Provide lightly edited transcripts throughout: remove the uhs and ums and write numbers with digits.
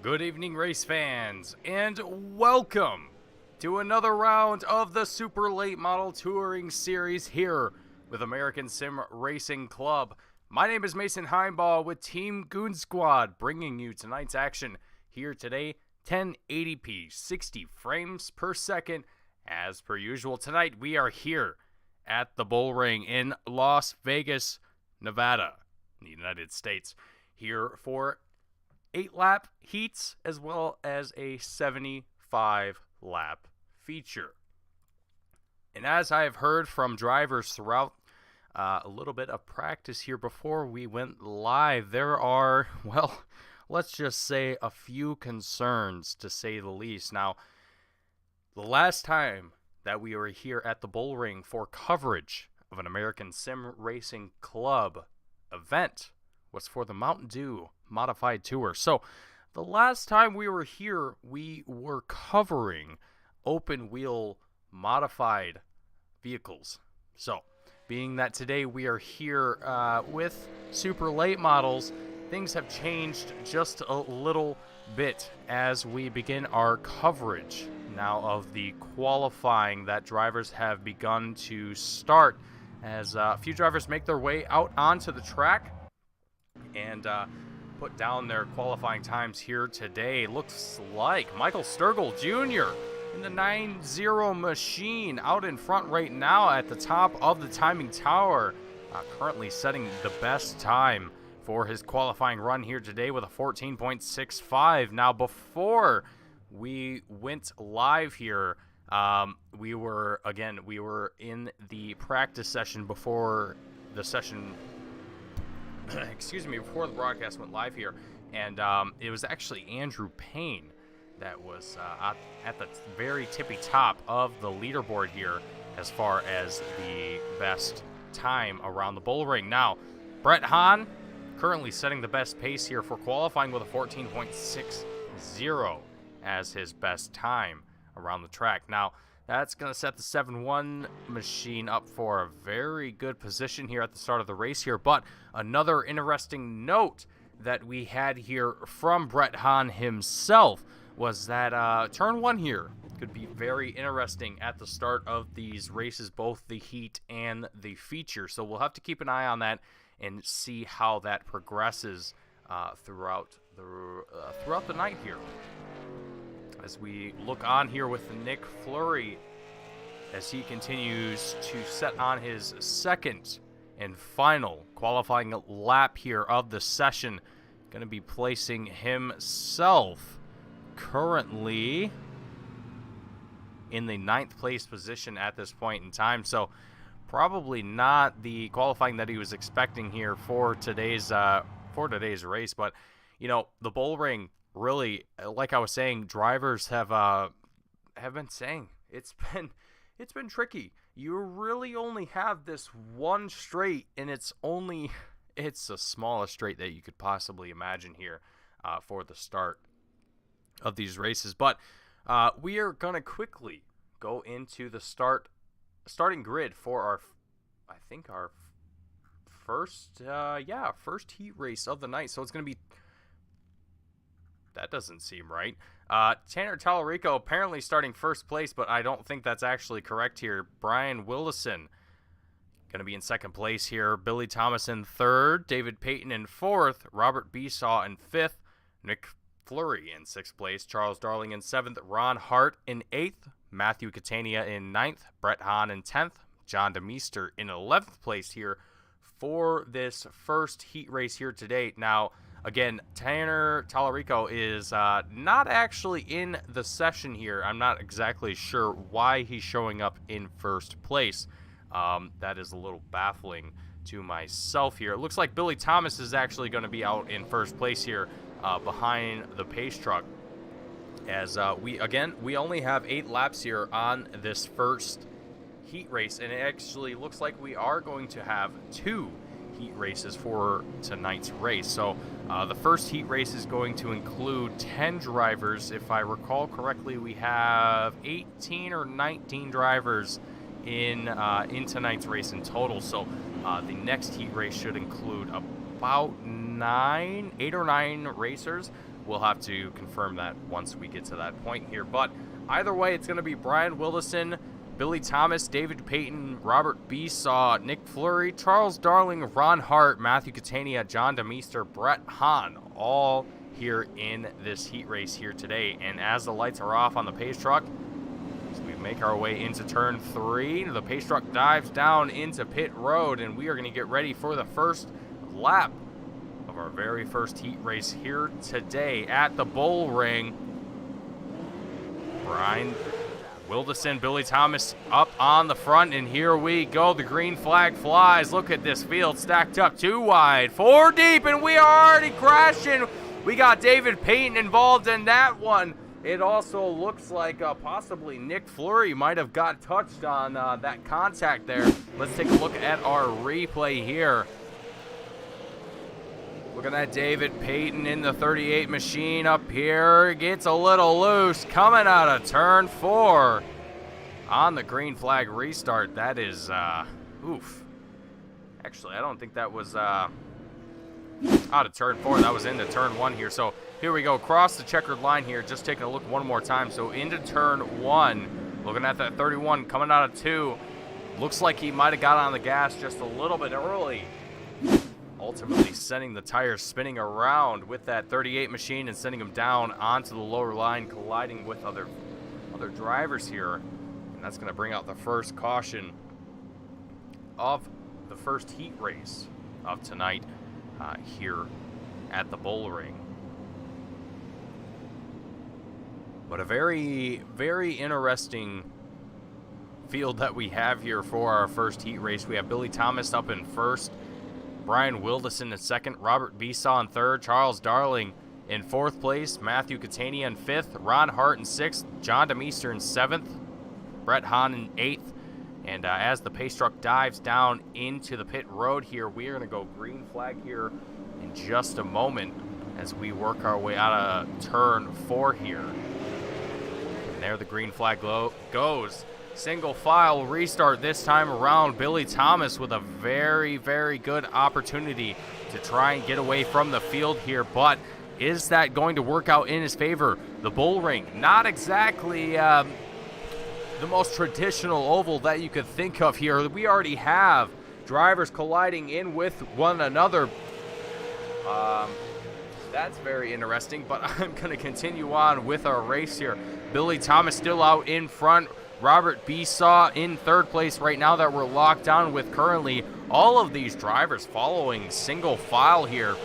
Good evening, race fans, and welcome to another round of the Super Late Model Touring Series here with American Sim Racing Club. My name is Mason Heimball with Team Goon Squad, bringing you tonight's action here today, 1080p, 60 frames per second. As per usual, tonight we are here at the Bullring in Las Vegas, Nevada, in the United States, here for 8-lap heats as well as a 75-lap feature. And as I have heard from drivers throughout a little bit of practice here before we went live, there are, well, let's just say a few concerns, to say the least. Now, the last time that we were here at the Bullring for coverage of an American Sim Racing Club event was for the Mountain Dew Modified Tour. So the last time we were here, we were covering open wheel modified vehicles. So being that today we are here with super late models, things have changed just a little bit as we begin our coverage now of the qualifying that drivers have begun to start, as a few drivers make their way out onto the track and put down their qualifying times here today. Looks like Michael Sturgill Jr. in the 9-0 machine out in front right now at the top of the timing tower, currently setting the best time for his qualifying run here today with a 14.65. Now, before we went live here, we were in the practice session before the session before the broadcast went live here, and it was actually Andrew Payne that was at the very tippy top of the leaderboard here as far as the best time around the Bullring. Now, Brett Hahn currently setting the best pace here for qualifying with a 14.60 as his best time around the track. Now, that's going to set the 7-1 machine up for a very good position here at the start of the race here. But another interesting note that we had here from Brett Hahn himself was that turn 1 here could be very interesting at the start of these races, both the heat and the feature. So we'll have to keep an eye on that and see how that progresses throughout the night here. As we look on here with Nick Fleury as he continues to set on his second and final qualifying lap here of the session, going to be placing himself currently in the 9th place position at this point in time. So probably not the qualifying that he was expecting here for today's race. But you know, the Bullring, really, like I was saying, drivers have been saying it's been tricky. You really only have this one straight, and it's the smallest straight that you could possibly imagine here for the start of these races. But we are gonna quickly go into the starting grid for our first heat race of the night. So it's gonna be. That doesn't seem right. Tanner Tallarico apparently starting first place, but I don't think that's actually correct here. Brian Willison going to be in second place here. Billy Thomas in third. David Payton in fourth. Robert Besaw in fifth. Nick Fleury in sixth place. Charles Darling in seventh. Ron Hart in eighth. Matthew Catania in ninth. Brett Hahn in 10th. John DeMeester in 11th place here for this first heat race here today. Now, again, Tanner Tallarico is not actually in the session here. I'm not exactly sure why he's showing up in first place. That is a little baffling to myself here. It looks like Billy Thomas is actually going to be out in first place here behind the pace truck. As we only have 8 laps here on this first heat race, and it actually looks like we are going to have 2 heat races for tonight's race. So the first heat race is going to include 10 drivers. If I recall correctly, we have 18 or 19 drivers in tonight's race in total. So the next heat race should include about 8 or 9 racers. We'll have to confirm that once we get to that point here. But either way, it's going to be Brian Wilderson, Billy Thomas, David Payton, Robert Besaw, Nick Fleury, Charles Darling, Ron Hart, Matthew Catania, John DeMeester, Brett Hahn, all here in this heat race here today. And as the lights are off on the pace truck, as we make our way into turn 3, the pace truck dives down into pit road, and we are going to get ready for the first lap of our very first heat race here today at the Bullring. Brian Wilderson, Billy Thomas up on the front, and here we go. The green flag flies. Look at this field stacked up 2 wide, 4 deep, and we are already crashing. We got David Payton involved in that one. It also looks like possibly Nick Fleury might have got touched on that contact there. Let's take a look at our replay here. Looking at David Payton in the 38 machine up here. Gets a little loose coming out of turn 4 on the green flag restart. That is, oof. Actually, I don't think that was out of turn 4. That was into turn 1 here. So here we go. Across the checkered line here. Just taking a look one more time. So into turn 1. Looking at that 31 coming out of 2. Looks like he might have got on the gas just a little bit early, ultimately sending the tires spinning around with that 38 machine and sending them down onto the lower line, colliding with other drivers here. And that's going to bring out the first caution of the first heat race of tonight here at the Bullring. But a very, very interesting field that we have here for our first heat race. We have Billy Thomas up in first, Brian Wilderson in second, Robert Besaw in third, Charles Darling in fourth place, Matthew Catania in fifth, Ron Hart in sixth, John DeMeester in seventh, Brett Hahn in eighth. And as the pace truck dives down into the pit road here, we are going to go green flag here in just a moment as we work our way out of turn 4 here. And there the green flag goes. Single file restart this time around. Billy Thomas with a very, very good opportunity to try and get away from the field here, but is that going to work out in his favor? The Bullring, not exactly the most traditional oval that you could think of here. We already have drivers colliding in with one another. That's very interesting, but I'm going to continue on with our race here. Billy Thomas still out in front. Robert Besaw in third place right now that we're locked down with currently. All of these drivers following single file here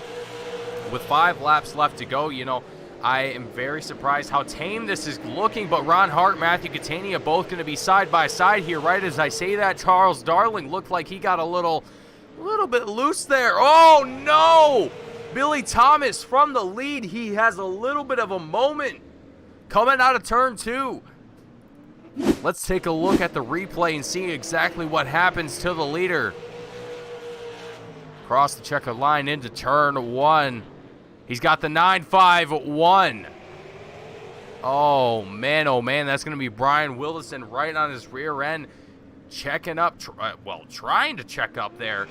with 5 laps left to go. You know, I am very surprised how tame this is looking, but Ron Hart, Matthew Catania both going to be side by side here. Right as I say that, Charles Darling looked like he got a little bit loose there. Oh no! Billy Thomas from the lead. He has a little bit of a moment coming out of turn 2. Let's take a look at the replay and see exactly what happens to the leader. Across the checkered line into turn 1. He's got the 951. Oh man, that's going to be Brian Wilderson right on his rear end, checking up, trying to check up there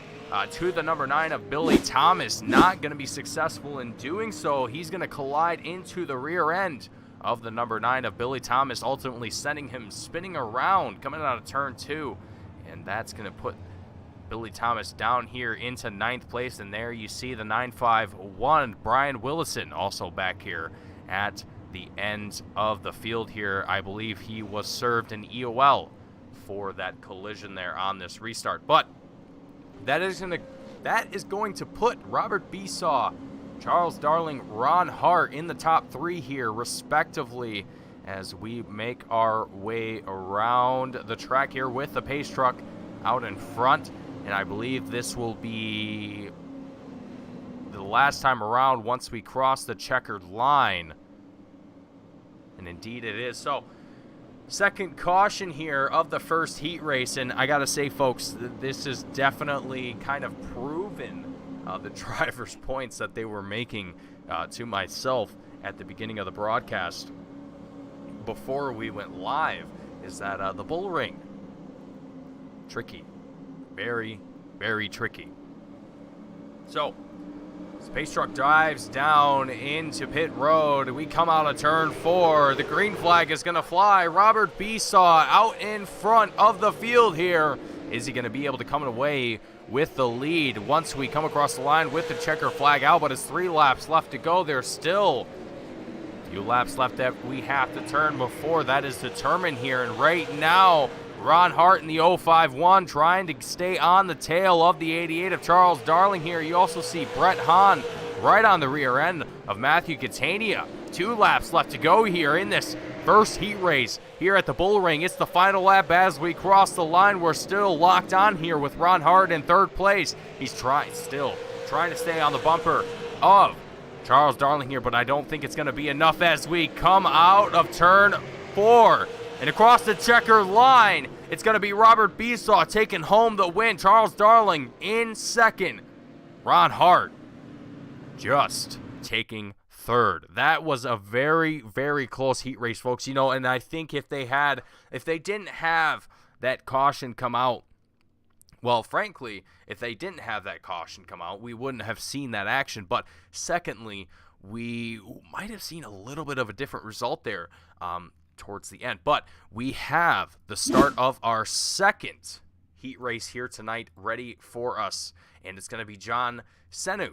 to the number 9 of Billy Thomas. Not going to be successful in doing so. He's going to collide into the rear end of the number 9 of Billy Thomas, ultimately sending him spinning around coming out of turn 2. And that's going to put Billy Thomas down here into 9th place. And there you see the 951, Brian Wilderson, also back here at the end of the field here. I believe he was served an EOL for that collision there on this restart. But that is going to put Robert Besaw, Charles Darling, Ron Hart in the top 3 here, respectively, as we make our way around the track here with the pace truck out in front. And I believe this will be the last time around once we cross the checkered line. And indeed it is. So, second caution here of the first heat race. And I got to say, folks, this is definitely kind of proven the drivers' points that they were making to myself at the beginning of the broadcast before we went live, is that the Bullring, tricky, very, very tricky. So Space truck dives down into pit road. We come out of turn 4. The green flag is going to fly. Robert Besaw out in front of the field here. Is he going to be able to come away with the lead once we come across the line with the checker flag out? But it's 3 laps left to go. There's still a few laps left that we have to turn before that is determined here. And right now, Ron Hart in the 051 trying to stay on the tail of the 88 of Charles Darling here. You also see Brett Hahn right on the rear end of Matthew Catania. 2 laps left to go here in this first heat race here at the Bullring. It's the final lap as we cross the line. We're still locked on here with Ron Hart in 3rd place. He's still trying to stay on the bumper of Charles Darling here, but I don't think it's going to be enough as we come out of turn 4. And across the checker line, it's going to be Robert Besaw taking home the win. Charles Darling in 2nd. Ron Hart just taking 3rd. That was a very, very close heat race, folks. You know, and I think if they didn't have that caution come out, well, frankly, if they didn't have that caution come out, we wouldn't have seen that action. But secondly, we might have seen a little bit of a different result there towards the end. But we have the start of our 2nd heat race here tonight ready for us. And it's going to be John Senu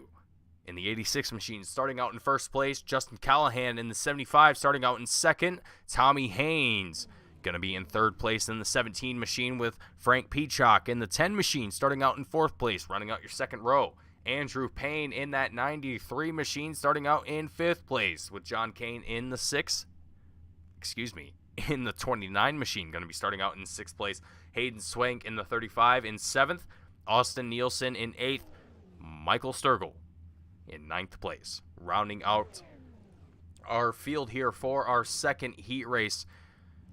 in the 86 machine starting out in 1st place. Justin Callahan in the 75 starting out in 2nd. Tommy Haynes going to be in 3rd place in the 17 machine with Frank Peacock in the 10 machine starting out in 4th place, running out your 2nd row. Andrew Payne in that 93 machine starting out in 5th place with John Kane in the 29 machine, going to be starting out in 6th place. Hayden Swank in the 35 in 7th. Austin Nielsen in 8th. Michael Sturgill in 9th place. Rounding out our field here for our 2nd heat race.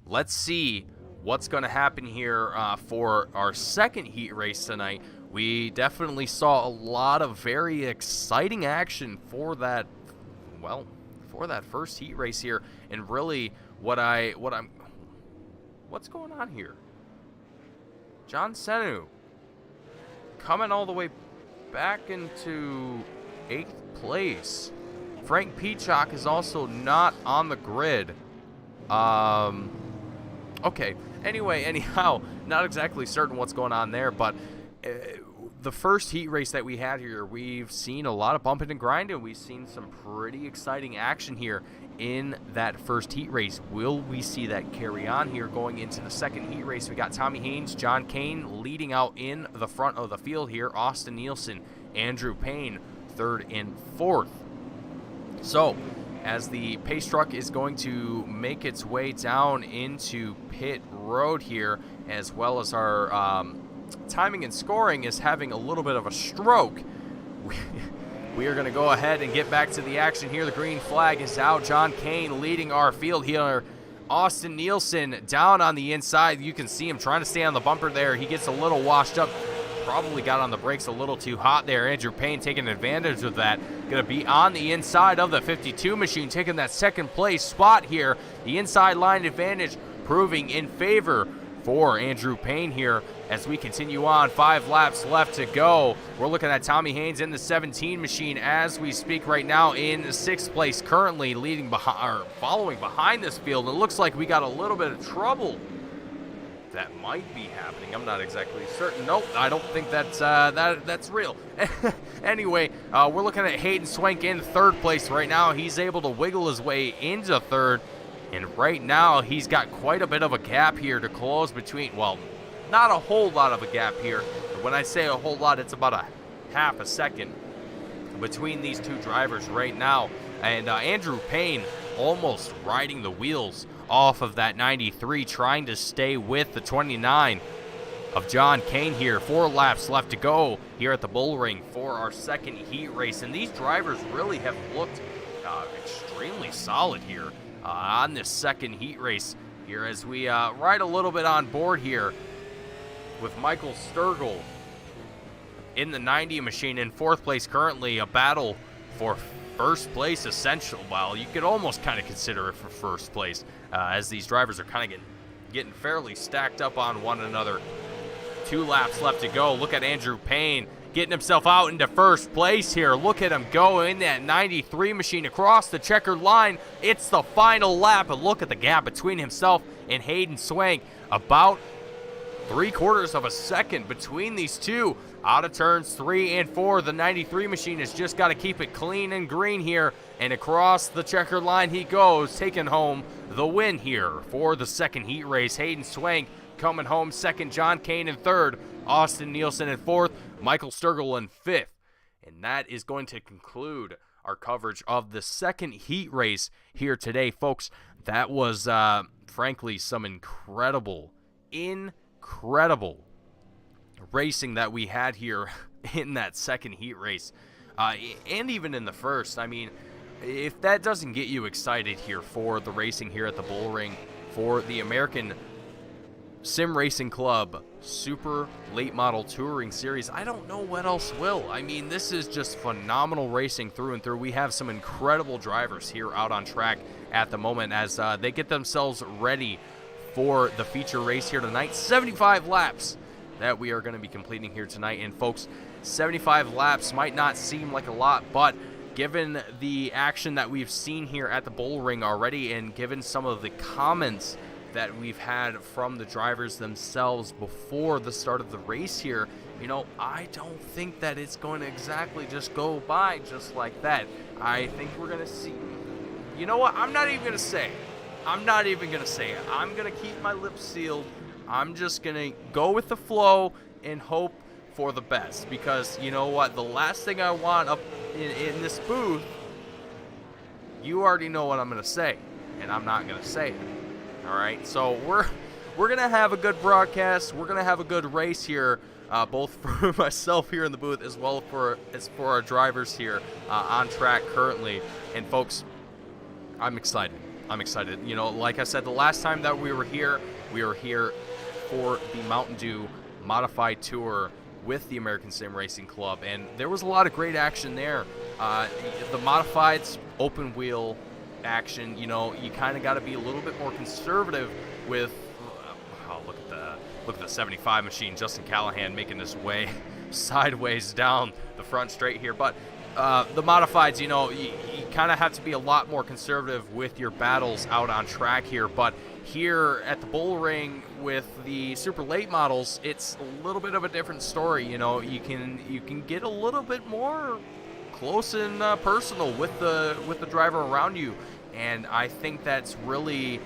Let's see what's going to happen here for our 2nd heat race tonight. We definitely saw a lot of very exciting action for that, well, for that first heat race here. And really what's going on here? John Senu coming all the way back into 8th place. Frank Peacock is also not on the grid. Okay. Anyway, anyhow, not exactly certain what's going on there, but the first heat race that we had here, we've seen a lot of bumping and grinding. We've seen some pretty exciting action here in that first heat race. Will we see that carry on here going into the 2nd heat race? We got Tommy Haynes, John Kane leading out in the front of the field here. Austin Nielsen, Andrew Payne, 3rd and 4th. So, as the pace truck is going to make its way down into pit road here, as well as our timing and scoring is having a little bit of a stroke, we are going to go ahead and get back to the action here. The green flag is out. John Kane leading our field here. Austin Nielsen down on the inside. You can see him trying to stay on the bumper there. He gets a little washed up. Probably got on the brakes a little too hot there. Andrew Payne taking advantage of that. Going to be on the inside of the 52 machine, taking that 2nd place spot here. The inside line advantage proving in favor for Andrew Payne here as we continue on. 5 laps left to go. We're looking at Tommy Haynes in the 17 machine as we speak right now in 6th place, currently leading behind, or following behind this field. It looks like we got a little bit of trouble that might be happening. I'm not exactly certain. Nope, I don't think that's real. Anyway, we're looking at Hayden Swank in 3rd place right now. He's able to wiggle his way into 3rd, and right now he's got quite a bit of a gap here to close between, well, not a whole lot of a gap here. When I say a whole lot, it's about a half a second between these two drivers right now. And Andrew Payne almost riding the wheels off of that 93, trying to stay with the 29 of John Kane here. 4 laps left to go here at the Bullring for our 2nd heat race. And these drivers really have looked extremely solid here on this 2nd heat race here as we ride a little bit on board here with Michael Sturgill in the 90 machine in 4th place currently. A battle for 1st place essential. Well, you could almost kind of consider it for 1st place as these drivers are kind of getting fairly stacked up on one another. 2 laps left to go. Look at Andrew Payne getting himself out into first place here. Look at him go in that 93 machine across the checkered line. It's the final lap, and look at the gap between himself and Hayden Swank. About 3/4 of a second between these two. Out of turns 3 and 4, the 93 machine has just got to keep it clean and green here, and across the checkered line he goes, taking home the win here for the second heat race. Hayden Swank coming home second, John Kane in third, Austin Nielsen in fourth, Michael Sturgill in fifth. And that is going to conclude our coverage of the second heat race here today, folks. That was, frankly, some incredible racing that we had here in that second heat race, and even in the first. I mean, if that doesn't get you excited here for the racing here at the Bullring, for the American Sim Racing Club Super Late Model Touring Series, I don't know what else will. I mean, this is just phenomenal racing through and through. We have some incredible drivers here out on track at the moment as they get themselves ready for the feature race here tonight. 75 laps that we are going to be completing here tonight. And folks, 75 laps might not seem like a lot, but given the action that we've seen here at the Bullring already, and given some of the comments that we've had from the drivers themselves before the start of the race here, you know, I don't think that it's going to exactly just go by just like that. I think we're going to see, you know what, I'm not even going to say it. I'm going to keep my lips sealed. I'm just going to go with the flow and hope for the best, because you know what, the last thing I want up in this booth, you already know what I'm going to say, and I'm not going to say it. All right, so we're going to have a good broadcast. We're going to have a good race here, both for myself here in the booth as well as for our drivers here on track currently. And folks, I'm excited. You know, like I said, the last time that we were here for the Mountain Dew Modified Tour with the American Sim Racing Club, and there was a lot of great action there. The Modifieds open wheel action, you know, you kind of got to be a little bit more conservative with, look at the 75 machine, Justin Callahan making his way sideways down the front straight here. But the Modifieds, you know, you kind of have to be a lot more conservative with your battles out on track here. But here at the Bullring with the super late models, it's a little bit of a different story. You know, you can get a little bit more close and personal with the driver around you, and I think that's really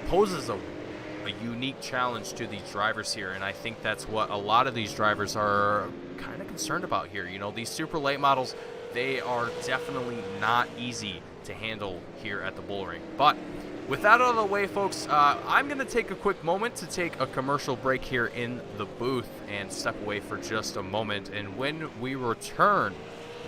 poses a unique challenge to these drivers here, and I think that's what a lot of these drivers are kind of concerned about here. You know, these super late models, they are definitely not easy to handle here at the Bullring. But with that out of the way, folks, I'm going to take a quick moment to take a commercial break here in the booth and step away for just a moment. And when we return,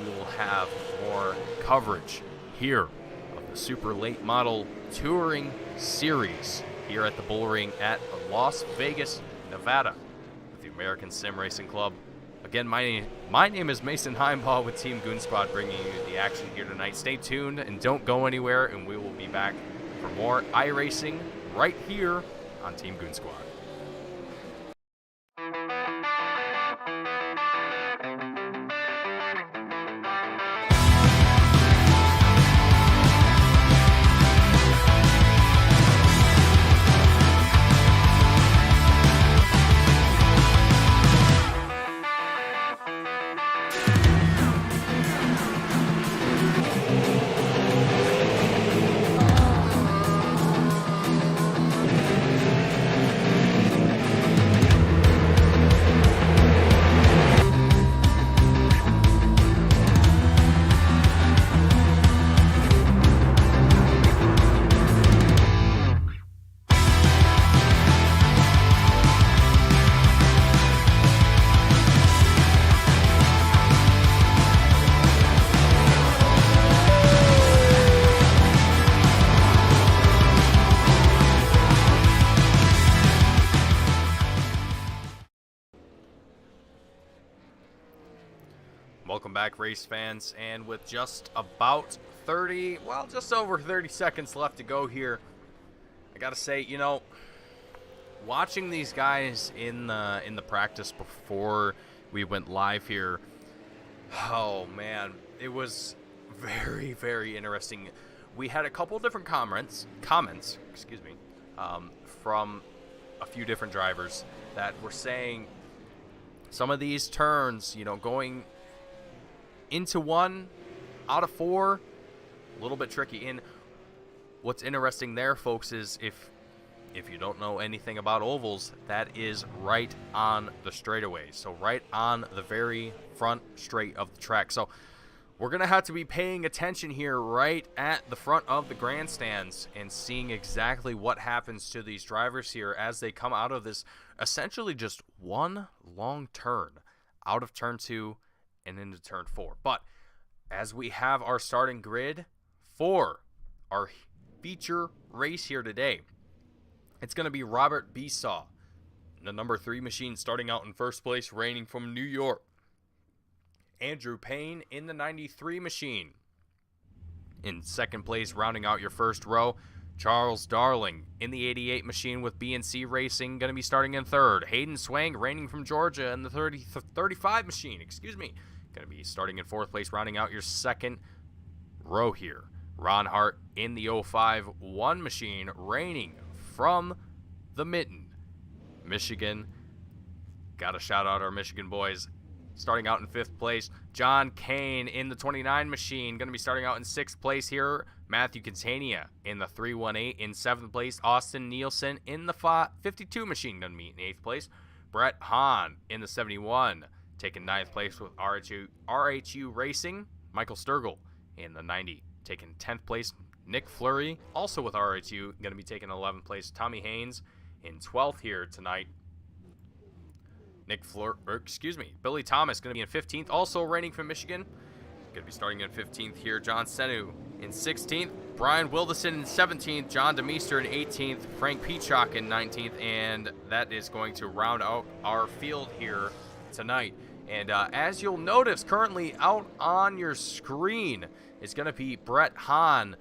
we will have more coverage here of the Super Late Model Touring Series here at the Bullring at Las Vegas, Nevada, with the American Sim Racing Club. Again, my name is Mason Heimbaugh with Team Goon Squad, bringing you the action here tonight. Stay tuned and don't go anywhere, and we will be back for more iRacing right here on Team Goon Squad. Welcome back, race fans, and with just about just over 30 seconds left to go here, I gotta say, you know, watching these guys in the practice before we went live here. Oh man, it was very, very interesting. We had a couple different comments, excuse me, from a few different drivers that were saying some of these turns, you know, going into 1 out of 4, a little bit tricky. And what's interesting there, folks, is if you don't know anything about ovals, that is right on the straightaway. So right on the very front straight of the track. So we're going to have to be paying attention here right at the front of the grandstands and seeing exactly what happens to these drivers here as they come out of this essentially just one long turn out of turn 2 and into turn 4. But as we have our starting grid for our feature race here today, it's going to be Robert Besaw, the number 3 machine, starting out in first place, reigning from New York. Andrew Payne in the 93 machine. In second place, rounding out your first row, Charles Darling in the 88 machine with BNC Racing, going to be starting in third. Hayden Swang, reigning from Georgia in the 35 machine, going to be starting in fourth place, rounding out your second row here. Ron Hart in the 05-1 machine, reigning from the Mitten, Michigan. Got to shout out our Michigan boys. Starting out in 5th place, John Kane in the 29 machine, going to be starting out in 6th place here. Matthew Catania in the 318 in 7th place. Austin Nielsen in the 52 machine, going to be in 8th place. Brett Hahn in the 71, taking 9th place with RHU Racing. Michael Sturgill in the 90, taking 10th place. Nick Fleury, also with RHU, going to be taking 11th place. Tommy Haynes in 12th here tonight. Billy Thomas going to be in 15th, also reigning from Michigan. Going to be starting in 15th here. John Senu in 16th. Brian Wilderson in 17th. John DeMeester in 18th. Frank Peacock in 19th. And that is going to round out our field here tonight. And as you'll notice, currently out on your screen is going to be Brett Hahn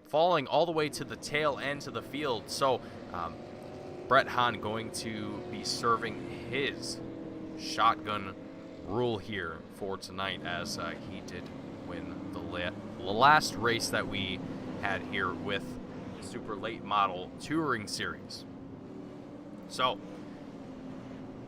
falling all the way to the tail end of the field. So Brett Hahn going to be serving his shotgun rule here for tonight, as he did win the last race that we had here with the Super Late Model Touring Series. So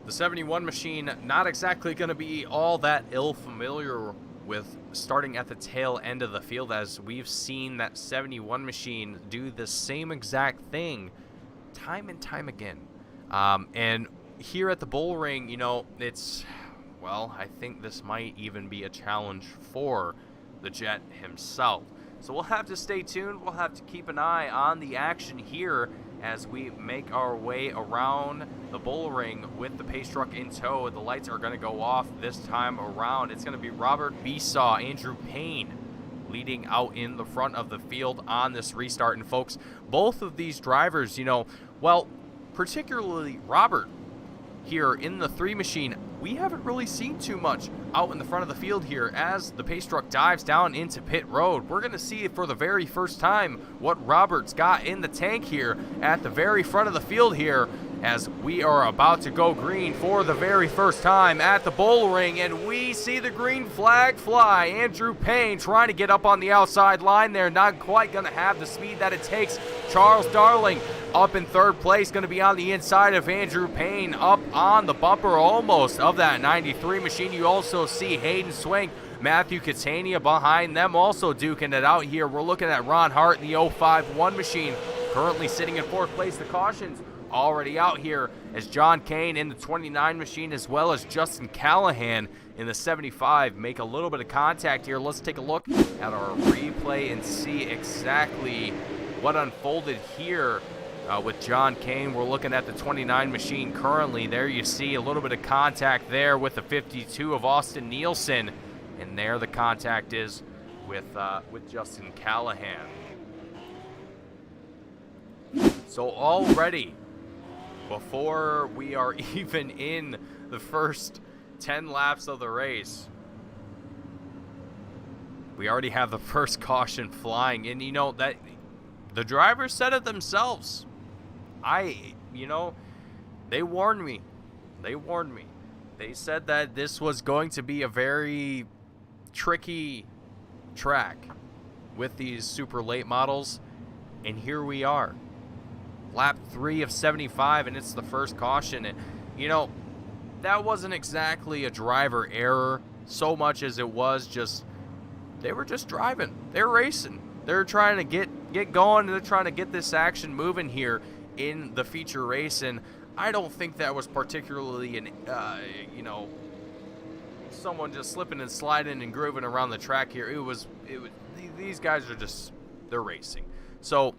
the 71 machine, not exactly going to be all that ill-familiar with starting at the tail end of the field, as we've seen that 71 machine do the same exact thing time and time again. And here at the Bullring, you know, it's, well, I think this might even be a challenge for the Jet himself. So we'll have to stay tuned. We'll have to keep an eye on the action here as we make our way around the Bullring with the pace truck in tow. The lights are going to go off this time around. It's going to be Robert Besaw, Andrew Payne leading out in the front of the field on this restart. And folks, both of these drivers, you know, well, particularly Robert here in the 3 machine, we haven't really seen too much out in the front of the field here as the pace truck dives down into pit road. We're going to see for the very first time what Robert's got in the tank here at the very front of the field here, as we are about to go green for the very first time at the Bullring, and we see the green flag fly. Andrew Payne trying to get up on the outside line there, not quite going to have the speed that it takes. Charles Darling up in 3rd place, going to be on the inside of Andrew Payne, up on the bumper almost of that 93 machine. You also see Hayden Swing, Matthew Catania behind them, also duking it out here. We're looking at Ron Hart in the 05-1 machine, currently sitting in 4th place. The cautions already out here as John Kane in the 29 machine, as well as Justin Callahan in the 75 make a little bit of contact here. Let's take a look at our replay and see exactly what unfolded here with John Kane. We're looking at the 29 machine currently. There you see a little bit of contact there with the 52 of Austin Nielsen, and there the contact is with Justin Callahan. So already, before we are even in the first 10 laps of the race, we already have the first caution flying. And you know that the drivers said it themselves. They warned me. They said that this was going to be a very tricky track with these super late models, and here we are. Lap 3 of 75, and it's the first caution. And, you know, that wasn't exactly a driver error so much as it was just, they were just driving. They were racing. They're trying to get going. They're trying to get this action moving here in the feature race, and I don't think that was particularly an, you know, someone just slipping and sliding and grooving around the track here. It was these guys are just, they're racing. So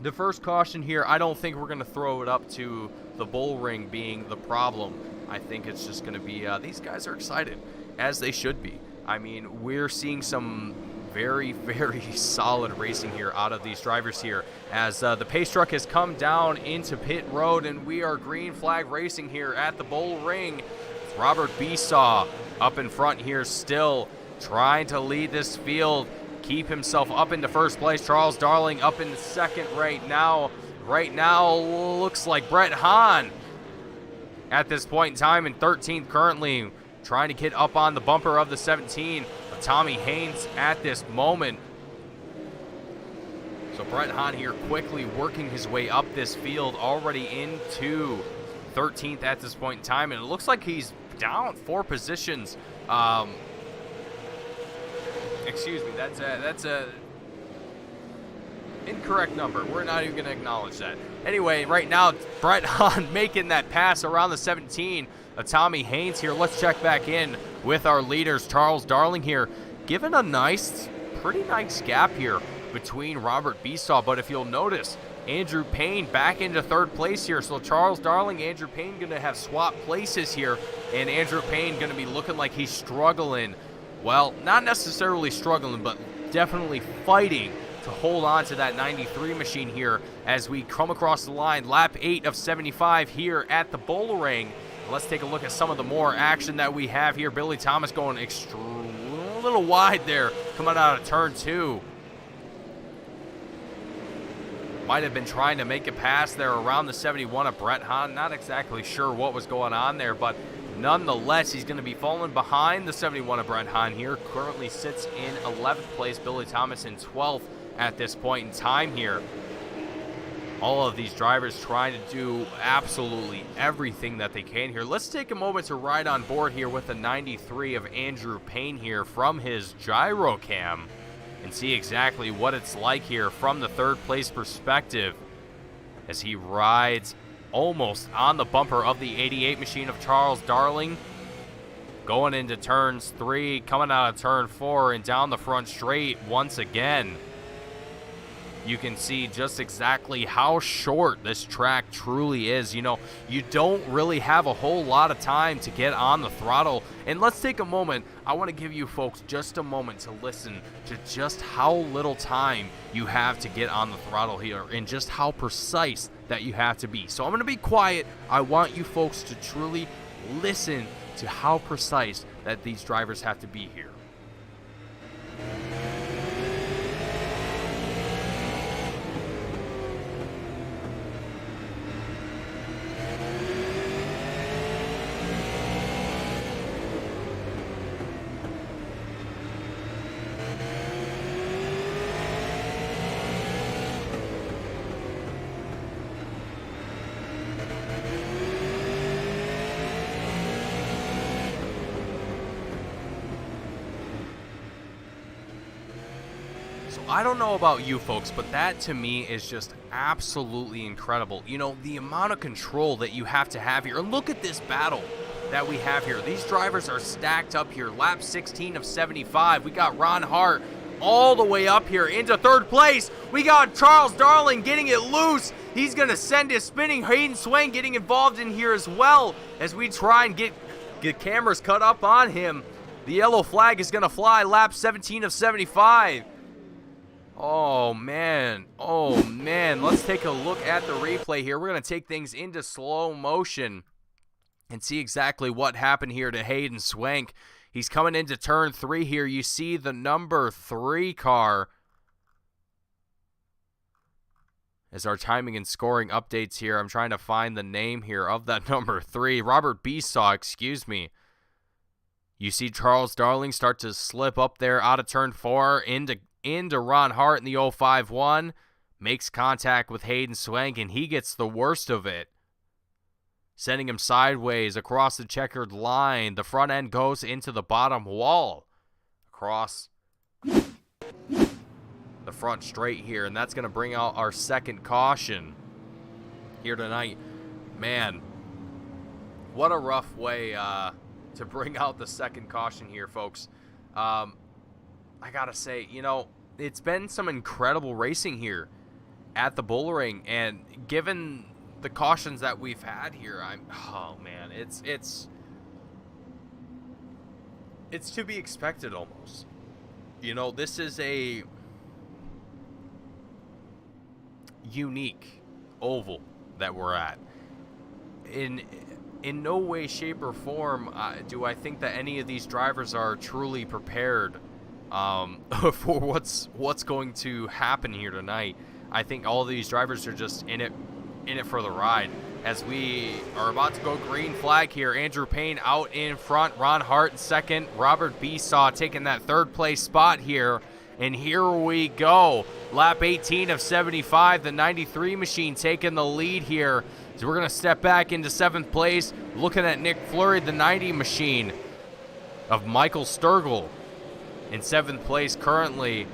the first caution here, I don't think we're going to throw it up to the Bullring being the problem. I think it's just going to be, these guys are excited, as they should be. I mean, we're seeing some very, very solid racing here out of these drivers here, as the pace truck has come down into pit road, and we are green flag racing here at the Bullring. Robert Besaw up in front here, still trying to lead this field, keep himself up into first place. Charles Darling up in second right now. Right now looks like Brett Hahn at this point in time in 13th currently, trying to get up on the bumper of the 17. But Tommy Haynes at this moment. So Brett Hahn here quickly working his way up this field, already into 13th at this point in time, and it looks like he's down 4 positions. Excuse me, that's a incorrect number. We're not even going to acknowledge that. Anyway, right now, Brett Hahn making that pass around the 17 of Tommy Haynes here. Let's check back in with our leaders. Charles Darling here, given a nice, pretty nice gap here between Robert Besaw. But if you'll notice, Andrew Payne back into 3rd place here. So Charles Darling, Andrew Payne going to have swapped places here. And Andrew Payne going to be looking like he's struggling. Well, not necessarily struggling, but definitely fighting to hold on to that 93 machine here as we come across the line. Lap 8 of 75 here at the Bullring. Let's take a look at some of the more action that we have here. Billy Thomas going a little wide there, coming out of turn 2. Might have been trying to make a pass there around the 71 of Brett Hahn. Not exactly sure what was going on there, but nonetheless, he's going to be falling behind the 71 of Brett Hahn here. Currently sits in 11th place. Billy Thomas in 12th at this point in time here. All of these drivers trying to do absolutely everything that they can here. Let's take a moment to ride on board here with the 93 of Andrew Payne here from his gyro cam and see exactly what it's like here from the 3rd place perspective as he rides almost on the bumper of the 88 machine of Charles Darling, going into turns 3, coming out of turn 4, and down the front straight once again. You can see just exactly how short this track truly is. You know, you don't really have a whole lot of time to get on the throttle. And let's take a moment. I want to give you folks just a moment to listen to just how little time you have to get on the throttle here and just how precise that you have to be. So I'm going to be quiet. I want you folks to truly listen to how precise that these drivers have to be here. I don't know about you folks, but that to me is just absolutely incredible. You know, the amount of control that you have to have here. And look at this battle that we have here. These drivers are stacked up here. Lap 16 of 75. We got Ron Hart all the way up here into 3rd place. We got Charles Darling getting it loose. He's going to send his spinning. Hayden Swain getting involved in here as well as we try and get cameras cut up on him. The yellow flag is going to fly lap 17 of 75. Oh, man. Oh, man. Let's take a look at the replay here. We're going to take things into slow motion and see exactly what happened here to Hayden Swank. He's coming into turn 3 here. You see the number 3 car as our timing and scoring updates here. I'm trying to find the name here of that number 3. Robert Besaw, excuse me. You see Charles Darling start to slip up there out of turn 4 into Ron Hart in the 051. Makes contact with Hayden Swank, and he gets the worst of it, sending him sideways across the checkered line. The front end goes into the bottom wall across the front straight here, and that's going to bring out our second caution here tonight. Man, what a rough way to bring out the second caution here, folks. I gotta say, you know, it's been some incredible racing here at the Bullring, and given the cautions that we've had here, oh man, it's to be expected almost. You know, this is a unique oval that we're at. In no way, shape, or form do I think that any of these drivers are truly prepared for what's going to happen here tonight. I think all of these drivers are just in it for the ride. As we are about to go green flag here, Andrew Payne out in front, Ron Hart in second, Robert Besaw taking that third place spot here. And here we go. Lap 18 of 75, the 93 machine taking the lead here. So we're going to step back into 7th place, looking at Nick Fleury, the 90 machine of Michael Sturgill in 7th place currently,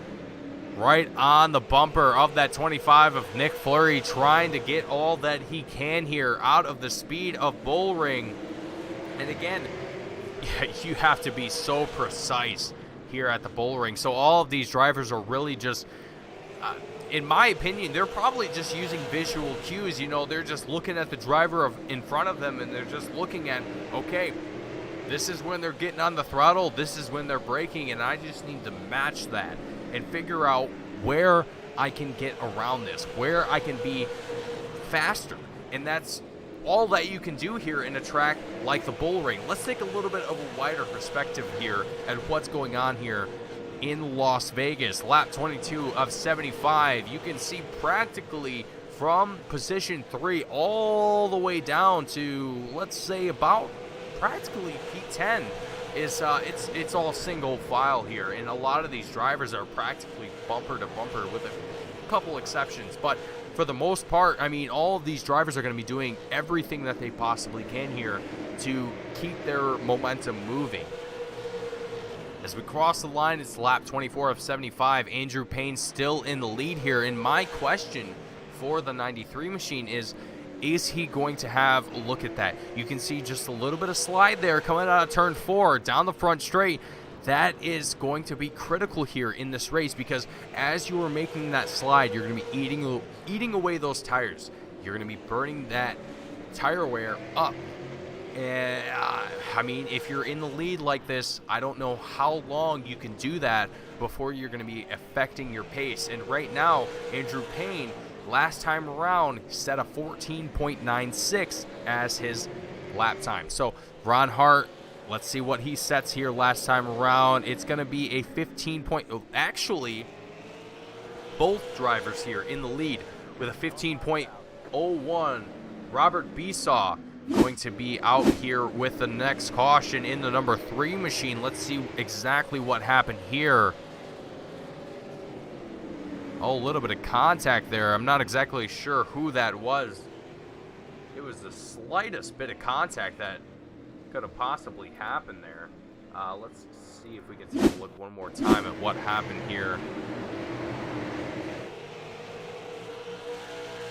right on the bumper of that 25 of Nick Fleury, trying to get all that he can here out of the speed of Bullring. And again, you have to be so precise here at the Bullring. So all of these drivers are really just, in my opinion, they're probably just using visual cues. You know, they're just looking at the driver in front of them, and they're just looking at, okay, this is when they're getting on the throttle, this is when they're braking, and I just need to match that and figure out where I can get around this, where I can be faster. And that's all that you can do here in a track like the Bullring. Let's take a little bit of a wider perspective here at what's going on here in Las Vegas. Lap 22 of 75. You can see practically from position 3 all the way down to, let's say, about practically P10 is it's all single file here, and a lot of these drivers are practically bumper to bumper with a couple exceptions. But for the most part, I mean, all of these drivers are going to be doing everything that they possibly can here to keep their momentum moving. As we cross the line, it's lap 24 of 75. Andrew Payne still in the lead here, and my question for the 93 machine is he going to have a look at that? You can see just a little bit of slide there coming out of turn 4 down the front straight. That is going to be critical here in this race, because as you are making that slide, you're going to be eating away those tires. You're going to be burning that tire wear up. And I mean, if you're in the lead like this, I don't know how long you can do that before you're going to be affecting your pace. And right now, Andrew Payne, last time around, set a 14.96 as his lap time. So Ron Hart, let's see what he sets here last time around. It's going to be a 15 point. Actually, both drivers here in the lead with a 15.01. Robert Besaw going to be out here with the next caution in the number 3 machine. Let's see exactly what happened here. Oh, a little bit of contact there. I'm not exactly sure who that was. It was the slightest bit of contact that could have possibly happened there. Let's see if we can take a look one more time at what happened here.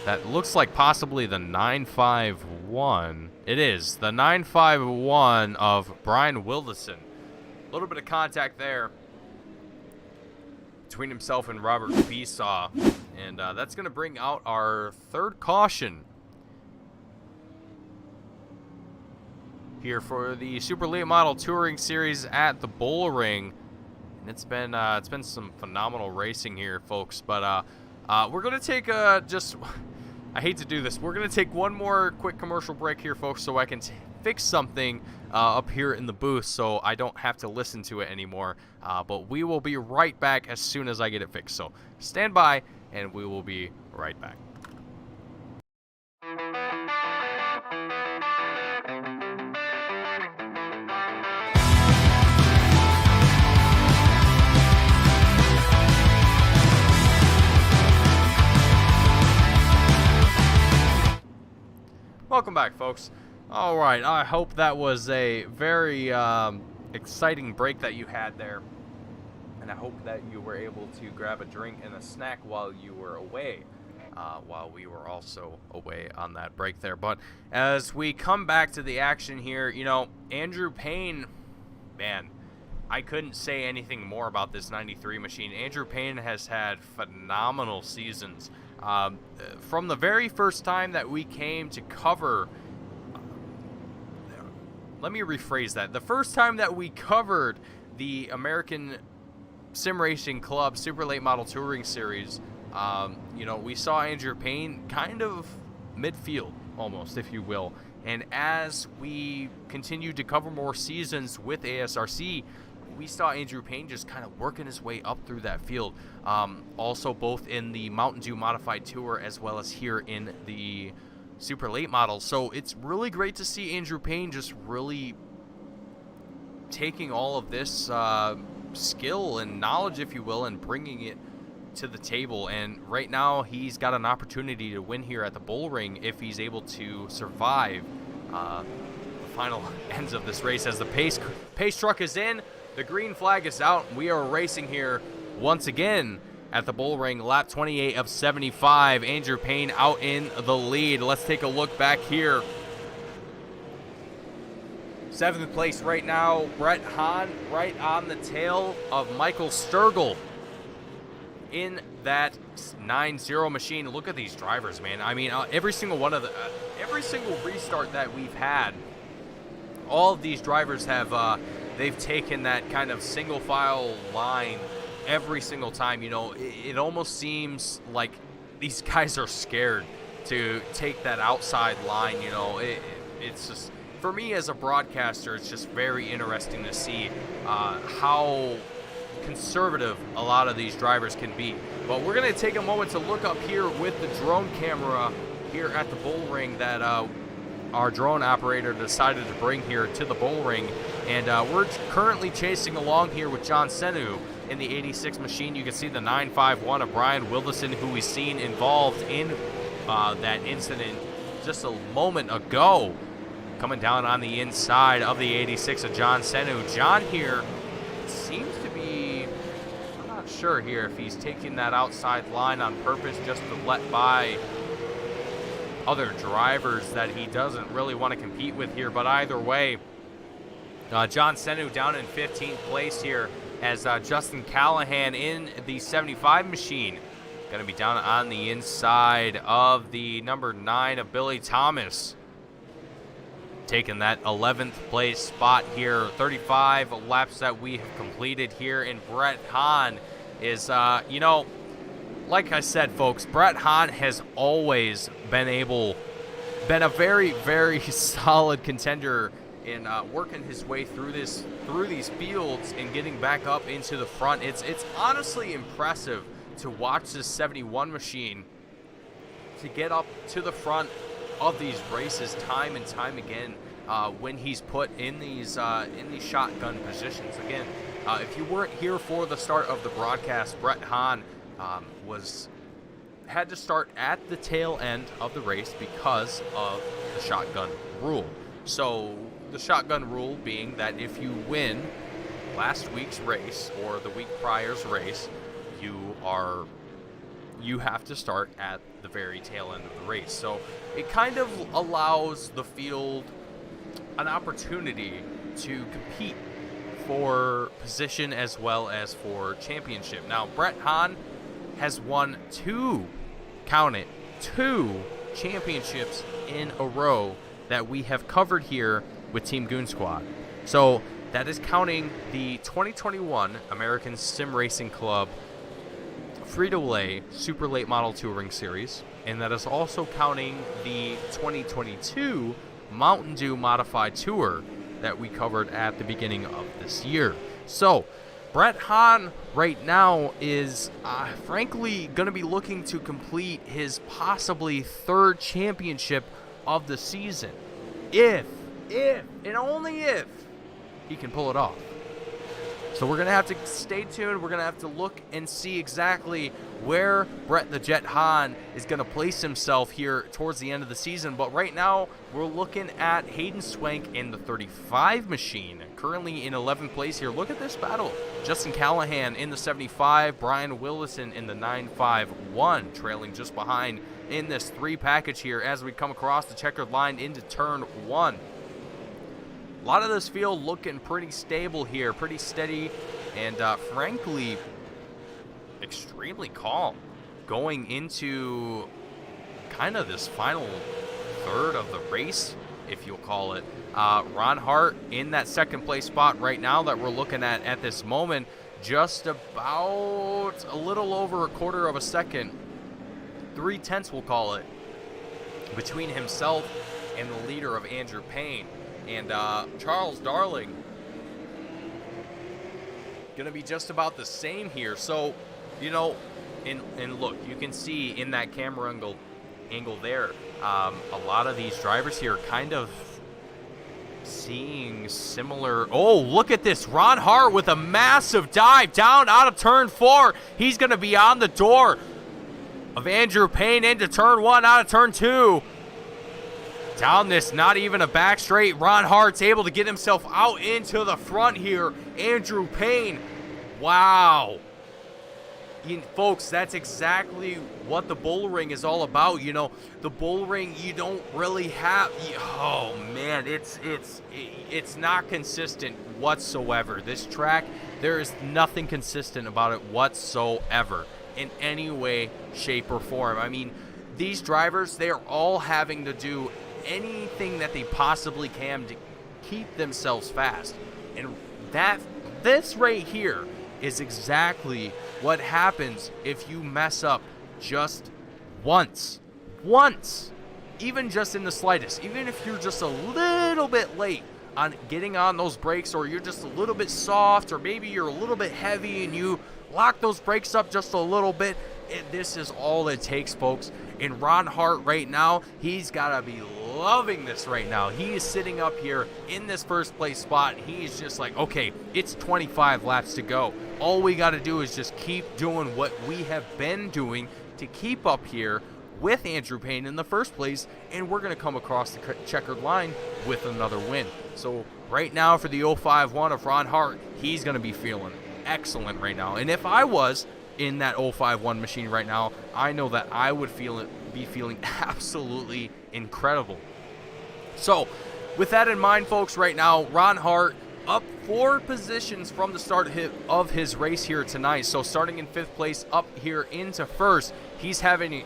That looks like possibly the 951. It is the 951 of Brian Wilderson. A little bit of contact there between himself and Robert Besaw, and that's going to bring out our third caution here for the Super Late Model Touring Series at the Bullring. And it's been some phenomenal racing here, folks. But we're going to take I hate to do this. We're going to take one more quick commercial break here, folks, so I can fix something up here in the booth so I don't have to listen to it anymore. But we will be right back as soon as I get it fixed. So stand by, and we will be right back. Welcome back, folks. All right, I hope that was a very exciting break that you had there. And I hope that you were able to grab a drink and a snack while you were away, while we were also away on that break there. But as we come back to the action here, you know, Andrew Payne, man, I couldn't say anything more about this 93 machine. Andrew Payne has had phenomenal seasons. From the very first time that we came to cover, let me rephrase that. The first time that we covered the American Sim Racing Club Super Late Model Touring Series, you know, we saw Andrew Payne kind of midfield, almost, if you will. And as we continued to cover more seasons with ASRC, we saw Andrew Payne just kind of working his way up through that field. Also both in the Mountain Dew Modified Tour as well as here in the Super Late Model. So it's really great to see Andrew Payne just really taking all of this skill and knowledge, if you will, and bringing it to the table. And right now he's got an opportunity to win here at the Bullring if he's able to survive the final ends of this race. As the pace truck is in, the green flag is out. We are racing here once again at the Bullring, lap 28 of 75. Andrew Payne out in the lead. Let's take a look back here. 7th place right now, Brett Hahn, right on the tail of Michael Sturgill in that 9-0 machine. Look at these drivers, man. I mean, every single one of the every single restart that we've had, all of these drivers have they've taken that kind of single file line every single time. You know, it almost seems like these guys are scared to take that outside line. You know, it's just, for me as a broadcaster, it's just very interesting to see how conservative a lot of these drivers can be. But we're going to take a moment to look up here with the drone camera here at the Bullring that our drone operator decided to bring here to the Bullring. And we're currently chasing along here with John Senu in the 86 machine. You can see the 951 of Brian Wilderson, who we've seen involved in that incident just a moment ago, coming down on the inside of the 86 of John Senu. John here seems to be, I'm not sure here if he's taking that outside line on purpose just to let by other drivers that he doesn't really want to compete with here. But either way, John Senu down in 15th place here, as Justin Callahan in the 75 machine going to be down on the inside of the number 9 of Billy Thomas, taking that 11th place spot here. 35 laps that we have completed here, and Brett Hahn is, you know, like I said, folks, Brett Hahn has always been a very, very solid contender in working his way through these fields and getting back up into the front. It's honestly impressive to watch this 71 machine to get up to the front of these races time and time again when he's put in these shotgun positions. Again, if you weren't here for the start of the broadcast, Brett Hahn had to start at the tail end of the race because of the shotgun rule. So the shotgun rule being that if you win last week's race or the week prior's race, you have to start at the very tail end of the race. So it kind of allows the field an opportunity to compete for position as well as for championship. Now, Brett Hahn has won two championships in a row that we have covered here with Team Goon Squad. So that is counting the 2021 American Sim Racing Club Free-to-Play Super Late Model Touring Series, and that is also counting the 2022 Mountain Dew Modified Tour that we covered at the beginning of this year. So Brett Hahn right now is frankly going to be looking to complete his possibly third championship of the season, if and only if he can pull it off. So So we're going to have to stay tuned. We're going to have to look and see exactly where Brett the Jet Hahn is going to place himself here towards the end of the season. But right now, we're looking at Hayden Swank in the 35 machine, currently in 11th place here. Look at this battle. Justin Callahan in the 75, Brian Willison in the 951, trailing just behind in this 3 package here as we come across the checkered line into turn 1. A lot of this field looking pretty stable here, pretty steady, and frankly, extremely calm going into kind of this final third of the race, if you'll call it. Ron Hart in that 2nd place spot right now that we're looking at this moment, just about a little over a quarter of a second, 3/10 we'll call it, between himself and the leader of Andrew Payne. And Charles Darling going to be just about the same here. So, you know, and look, you can see in that camera angle there, a lot of these drivers here kind of seeing similar. Oh, look at this. Ron Hart with a massive dive down out of turn 4. He's going to be on the door of Andrew Payne into turn 1 out of turn 2. Down this, not even a back straight. Ron Hart's able to get himself out into the front here. Andrew Payne. Wow. Folks, that's exactly what the Bullring is all about. You know, the Bullring, you don't really have. Oh man, it's not consistent whatsoever. This track, there is nothing consistent about it whatsoever in any way, shape, or form. I mean, these drivers, they are all having to do anything that they possibly can to keep themselves fast, and this right here is exactly what happens if you mess up just once, even just in the slightest. Even if you're just a little bit late on getting on those brakes, or you're just a little bit soft, or maybe you're a little bit heavy and you lock those brakes up just a little bit, this is all it takes, folks. And Ron Hart right now, he's got to be loving this right now. He is sitting up here in this 1st place spot. He's just like, okay, it's 25 laps to go. All we got to do is just keep doing what we have been doing to keep up here with Andrew Payne in the 1st place, and we're going to come across the checkered line with another win. So right now for the 051 of Ron Hart, he's going to be feeling excellent right now. And if I was in that 051 machine right now, I know that I would be feeling absolutely incredible. So with that in mind, folks, right now Ron Hart up 4 positions from the start of his race here tonight. So starting in 5th place up here into 1st, he's having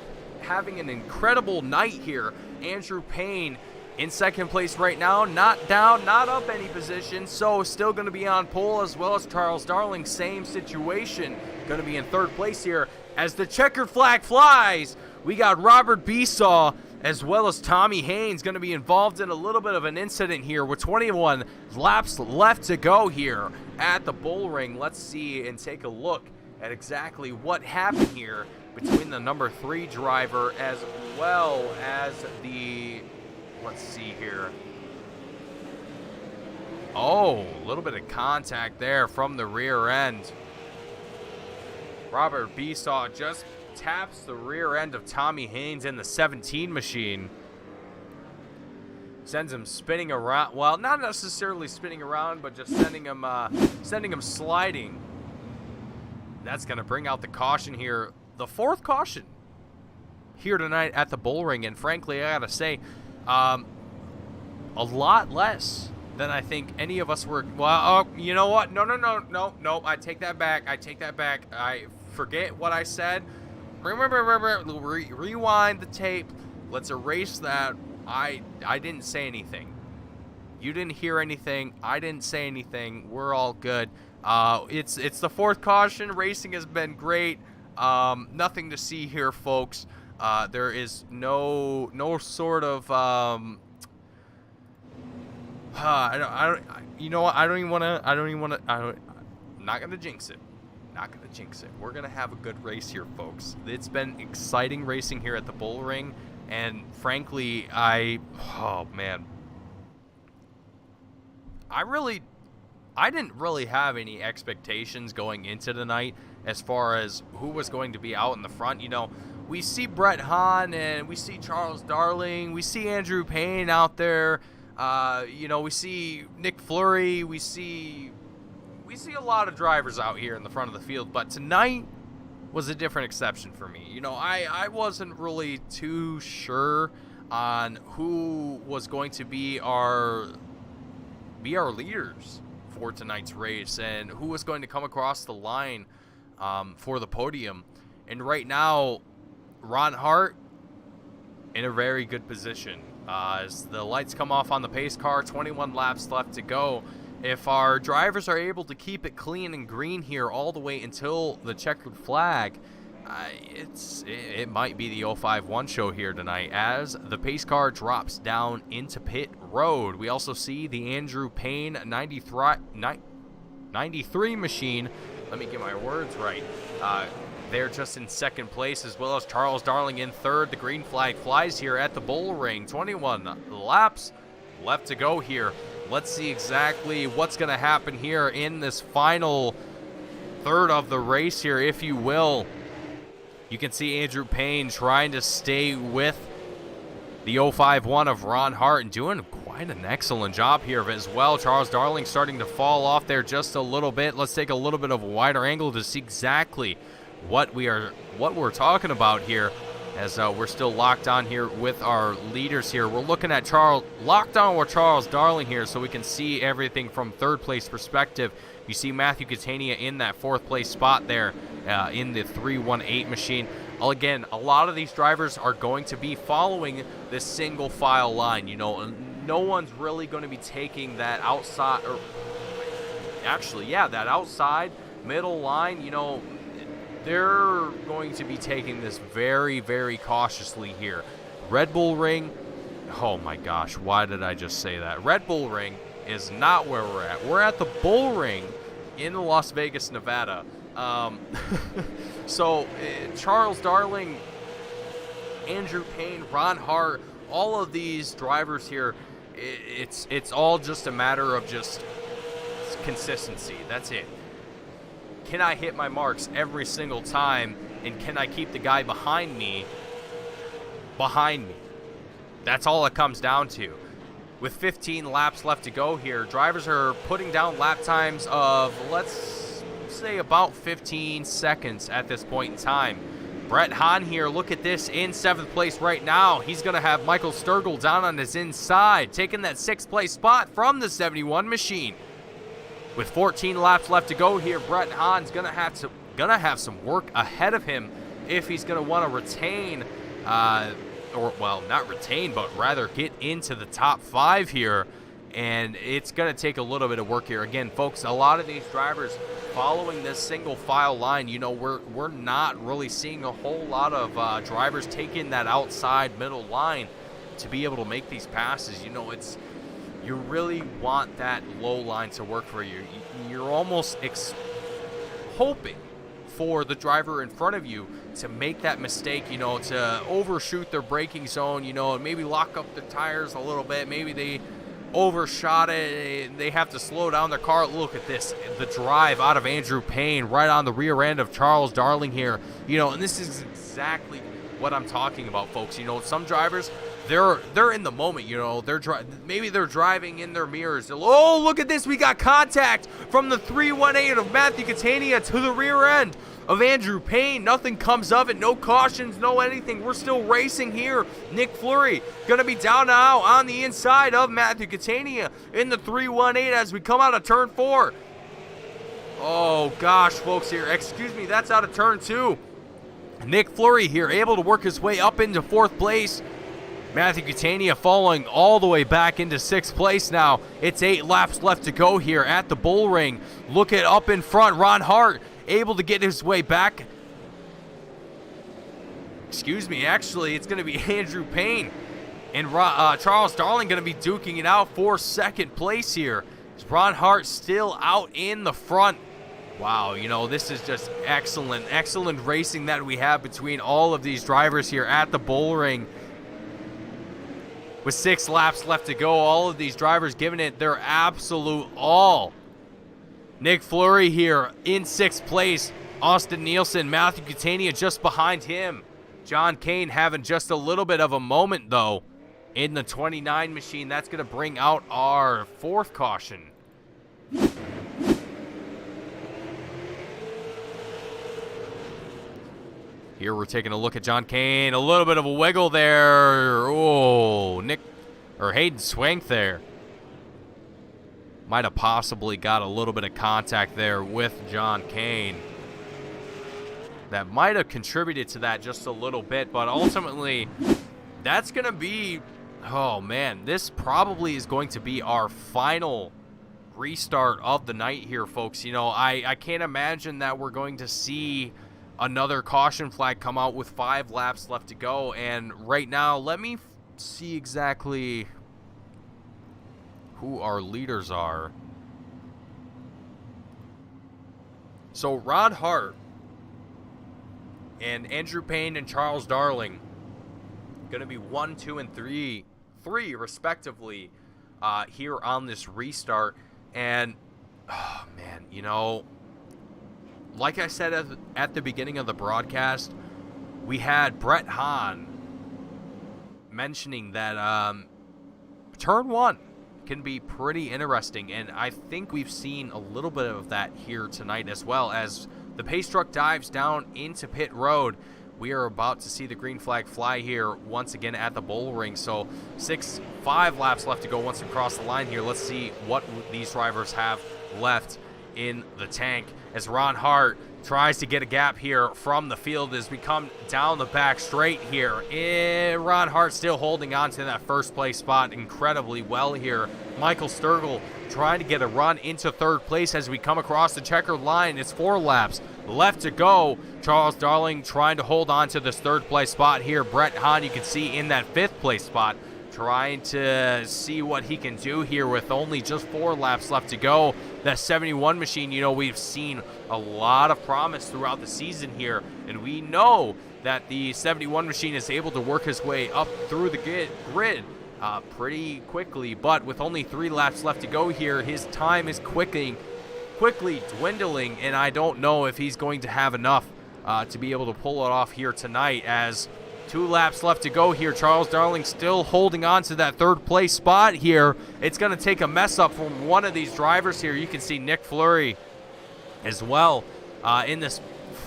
an incredible night here. Andrew Payne in 2nd place right now, not down, not up any position, so still going to be on pole, as well as Charles Darling, same situation, going to be in 3rd place here. As the checkered flag flies, we got Robert Besaw as well as Tommy Haynes going to be involved in a little bit of an incident here with 21 laps left to go here at the Bullring. Let's see and take a look at exactly what happened here between the number 3 driver as well as the, let's see here. Oh, a little bit of contact there from the rear end. Robert Besaw just taps the rear end of Tommy Haynes in the 17 machine. Sends him spinning around. Well, not necessarily spinning around, but just sending him sliding. That's going to bring out the caution here. The 4th caution here tonight at the Bullring. And frankly, I got to say, a lot less than I think any of us were. Well, you know what? No. I take that back. I forget what I said. Rewind the tape. Let's erase that. I didn't say anything. You didn't hear anything. I didn't say anything. We're all good. It's the 4th caution. Racing has been great. Nothing to see here, folks. There is no sort of I'm not gonna jinx it. We're gonna have a good race here, folks. It's been exciting racing here at the Bullring, and frankly, I I didn't really have any expectations going into tonight as far as who was going to be out in the front. You know, we see Brett Hahn and we see Charles Darling, we see Andrew Payne out there. You know, we see Nick Fleury, we see a lot of drivers out here in the front of the field, but tonight was a different exception for me. You know, I wasn't really too sure on who was going to be our leaders for tonight's race and who was going to come across the line for the podium. And right now, Ron Hart in a very good position. As the lights come off on the pace car, 21 laps left to go. If our drivers are able to keep it clean and green here all the way until the checkered flag, it might be the 051 show here tonight as the pace car drops down into pit road. We also see the Andrew Payne 93 machine. Let me get my words right. They're just in second place, as well as Charles Darling in third. The green flag flies here at the Bullring. 21 laps left to go here. Let's see exactly what's going to happen here in this final third of the race here, if you will. You can see Andrew Payne trying to stay with the 051 of Ron Hart and doing quite an excellent job here as well. Charles Darling starting to fall off there just a little bit. Let's take a little bit of a wider angle to see exactly what we're talking about here, as we're still locked on here with our leaders here. We're looking at locked on with Charles Darling here, so we can see everything from third place perspective. You see Matthew Catania in that fourth place spot there in the 318 machine. Again, a lot of these drivers are going to be following this single file line. You know, no one's really going to be taking that outside, or actually, yeah, that outside middle line. You know, they're going to be taking this very, very cautiously here. Red Bull Ring, oh my gosh, why did I just say that? Red Bull Ring is not where we're at. We're at the Bullring in Las Vegas, Nevada. So Charles Darling, Andrew Payne, Ron Hart, all of these drivers here, it's all just a matter of just consistency. That's it. Can I hit my marks every single time, and can I keep the guy behind me? That's all it comes down to. With 15 laps left to go here, drivers are putting down lap times of, let's say, about 15 seconds at this point in time. Brett Hahn here, look at this, in 7th place right now. He's going to have Michael Sturgill down on his inside, taking that 6th place spot from the 71 machine. With 14 laps left to go here, Brett Hahn's gonna have some work ahead of him if he's gonna want to retain, or well, not retain, but rather get into the top 5 here. And it's gonna take a little bit of work here. Again, folks, a lot of these drivers following this single file line. You know, we're not really seeing a whole lot of drivers taking that outside middle line to be able to make these passes. You know, you really want that low line to work for you. You're almost hoping for the driver in front of you to make that mistake, you know, to overshoot their braking zone, you know, and maybe lock up the tires a little bit. Maybe they overshot it. They have to slow down their car. Look at this, the drive out of Andrew Payne right on the rear end of Charles Darling here. You know, and this is exactly what I'm talking about, folks. You know, some drivers, they're in the moment, you know. Maybe they're driving in their mirrors. Oh, look at this. We got contact from the 318 of Matthew Catania to the rear end of Andrew Payne. Nothing comes of it. No cautions, no anything. We're still racing here. Nick Fleury going to be down now on the inside of Matthew Catania in the 318 as we come out of turn 4. Oh, gosh, folks, here. Excuse me, that's out of turn 2. Nick Fleury here able to work his way up into 4th place. Matthew Catania falling all the way back into 6th place now. It's 8 laps left to go here at the Bullring. Look at up in front, Ron Hart able to get his way back. Excuse me, actually, it's going to be Andrew Payne and Charles Darling going to be duking it out for 2nd place here. Ron Hart still out in the front. Wow, you know, this is just excellent racing that we have between all of these drivers here at the Bullring. With 6 laps left to go, all of these drivers giving it their absolute all Nick Fleury here in 6th place. Austin Nielsen, Matthew Catania just behind him. John Kane having just a little bit of a moment, though, in the 29 machine. That's going to bring out our 4th caution. Here we're taking a look at John Kane. A little bit of a wiggle there. Oh, Hayden Swank there. Might have possibly got a little bit of contact there with John Kane. That might have contributed to that just a little bit, but ultimately, that's going to be, oh man, this probably is going to be our final restart of the night here, folks. You know, I can't imagine that we're going to see another caution flag come out with 5 laps left to go. And right now, let me see exactly who our leaders are. So Rod Hart and Andrew Payne and Charles Darling going to be 1, 2, and 3 respectively here on this restart. And oh man, you know, like I said at the beginning of the broadcast, we had Brett Hahn mentioning that turn 1 can be pretty interesting, and I think we've seen a little bit of that here tonight as well. As the pace truck dives down into pit road, we are about to see the green flag fly here once again at the Bullring. So 5 laps left to go once we cross the line here. Let's see what these drivers have left in the tank as Ron Hart tries to get a gap here from the field as we come down the back straight here. Ron Hart still holding on to that 1st place spot incredibly well here. Michael Sturgill trying to get a run into 3rd place as we come across the checkered line. It's 4 laps left to go. Charles Darling trying to hold on to this 3rd place spot here. Brett Hahn, you can see in that 5th place spot, trying to see what he can do here with only just 4 laps left to go. That 71 machine, you know, we've seen a lot of promise throughout the season here, and we know that the 71 machine is able to work his way up through the grid pretty quickly. But with only 3 laps left to go here, his time is quickly dwindling, and I don't know if he's going to have enough to be able to pull it off here tonight. As 2 laps left to go here. Charles Darling still holding on to that 3rd place spot here. It's going to take a mess up from one of these drivers here. You can see Nick Fleury as well in this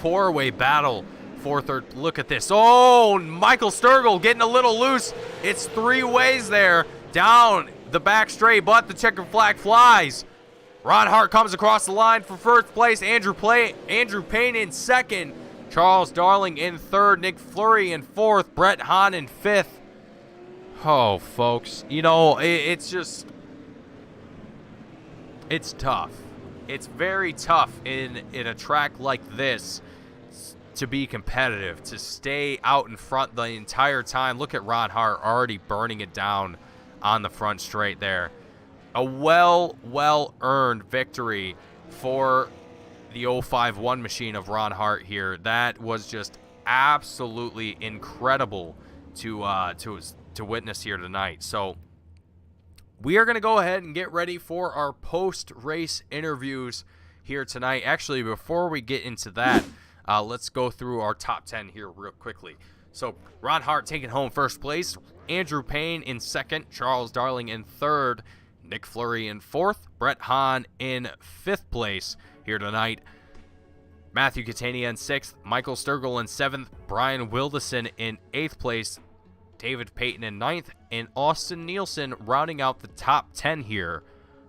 4-way battle for 3rd. Look at this. Oh, Michael Sturgill getting a little loose. It's 3 ways there down the back straight, but the checkered flag flies. Ron Hart comes across the line for 1st place. Andrew Payne in 2nd. Charles Darling in 3rd, Nick Fleury in 4th, Brett Hahn in 5th. Oh, folks, you know, it's tough. It's very tough in a track like this to be competitive, to stay out in front the entire time. Look at Ron Hart already burning it down on the front straight there. A well-earned victory for the 051 machine of Ron Hart here. That was just absolutely incredible to witness here tonight. So we are going to go ahead and get ready for our post-race interviews here tonight. Actually, before we get into that, let's go through our top 10 here real quickly. So Ron Hart taking home 1st place, Andrew Payne in 2nd, Charles Darling in 3rd, Nick Fleury in 4th, Brett Hahn in 5th place here tonight. Matthew Catania in 6th, Michael Sturgill in 7th, Brian Wildison in 8th place, David Payton in 9th, and Austin Nielsen rounding out the top 10 here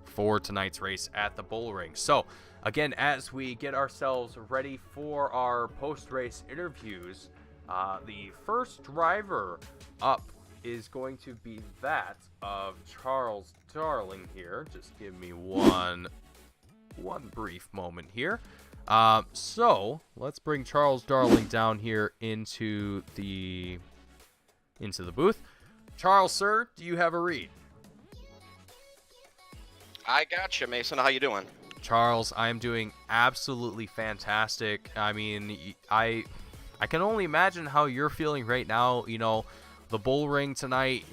for tonight's race at the Bullring. So again, as we get ourselves ready for our post-race interviews, the first driver up is going to be that of Charles Darling here. Just give me one brief moment here. So let's bring Charles Darling down here into the booth. Charles, sir, do you have a read? I got you, Mason. How you doing? Charles, I am doing absolutely fantastic. I mean, I can only imagine how you're feeling right now. You know, the Bullring tonight,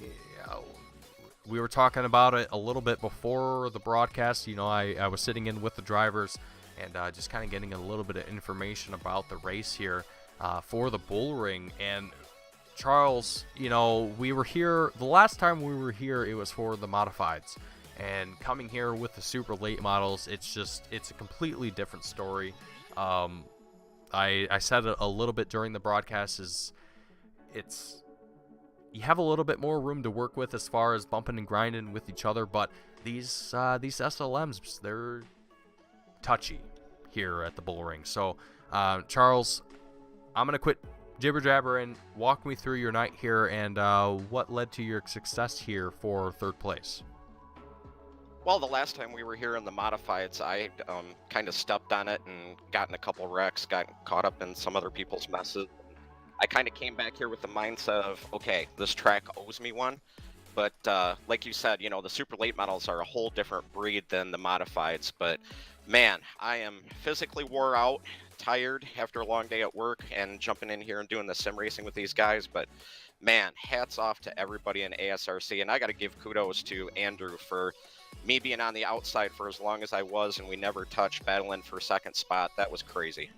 we were talking about it a little bit before the broadcast. You know, I was sitting in with the drivers and just kind of getting a little bit of information about the race here for the Bullring. And Charles, you know, we were here, the last time we were here, it was for the modifieds. And coming here with the super late models, it's a completely different story. I said it a little bit during the broadcast, you have a little bit more room to work with as far as bumping and grinding with each other, but these SLMs, they're touchy here at the Bullring. So, Charles, I'm going to quit jibber-jabbering. Walk me through your night here and what led to your success here for third place. Well, the last time we were here in the modifieds, I kind of stepped on it and got in a couple wrecks, got caught up in some other people's messes. I kind of came back here with the mindset of, okay, this track owes me one. But like you said, you know, the super late models are a whole different breed than the modifieds. But man, I am physically wore out, tired after a long day at work and jumping in here and doing the sim racing with these guys. But man, hats off to everybody in ASRC. And I got to give kudos to Andrew for me being on the outside for as long as I was, and we never touched battling for second spot. That was crazy.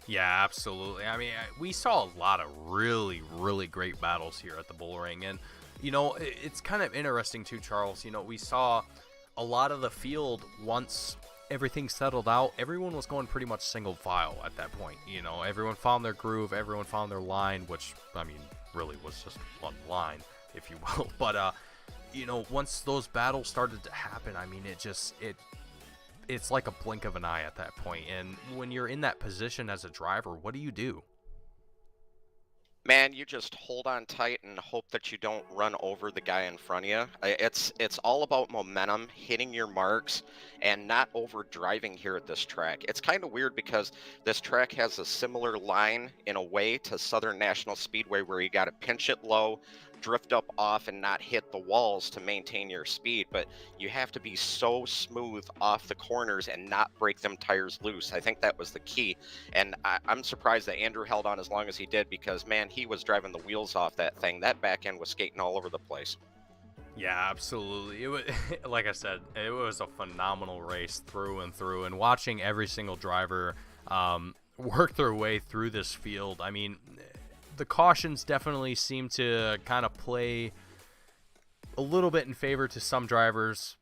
Yeah, absolutely. I mean, we saw a lot of really, really great battles here at the Bullring. And, you know, it's kind of interesting too, Charles. You know, we saw a lot of the field once everything settled out. Everyone was going pretty much single file at that point. You know, everyone found their groove. Everyone found their line, which, I mean, really was just one line, if you will. But, you know, once those battles started to happen, I mean, it's like a blink of an eye at that point. And when you're in that position as a driver, what do you do? Man, you just hold on tight and hope that you don't run over the guy in front of you. It's all about momentum, hitting your marks, and not over driving here at this track. It's kind of weird because this track has a similar line in a way to Southern National Speedway, where you got to pinch it low, drift up off, and not hit the walls to maintain your speed. But you have to be so smooth off the corners and not break them tires loose. I think that was the key. And I'm surprised that Andrew held on as long as he did, because man, he was driving the wheels off that thing. That back end was skating all over the place. Yeah, absolutely. It was, like I said, it was a phenomenal race through and through, and watching every single driver work their way through this field. I mean, the cautions definitely seem to kind of play a little bit in favor to some drivers.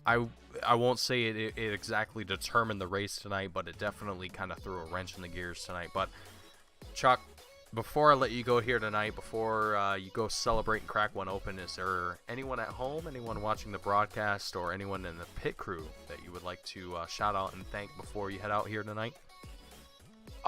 I won't say it exactly determined the race tonight, but it definitely kind of threw a wrench in the gears tonight. But Chuck, before I let you go here tonight, before you go celebrate and crack one open, is there anyone at home, anyone watching the broadcast, or anyone in the pit crew that you would like to shout out and thank before you head out here tonight?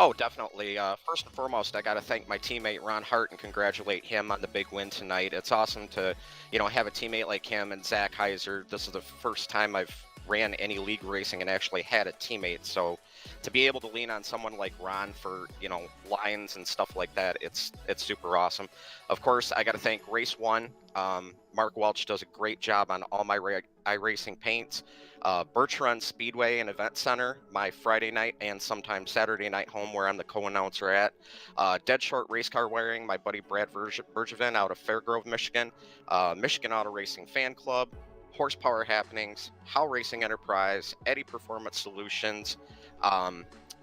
Oh, definitely. First and foremost, I got to thank my teammate Ron Hart and congratulate him on the big win tonight. It's awesome to, you know, have a teammate like him and Zach Heiser. This is the first time I've ran any league racing and actually had a teammate. So to be able to lean on someone like Ron for, you know, lines and stuff like that, it's super awesome. Of course, I got to thank Race One. Mark Welch does a great job on all my iRacing paints. Birch Run Speedway and Event Center, my Friday night and sometimes Saturday night home where I'm the co-announcer at. Dead Short Race Car Wiring, my buddy Brad Bergevin out of Fairgrove, Michigan. Michigan Auto Racing Fan Club. Horsepower Happenings, How Racing Enterprise, Eddy Performance Solutions,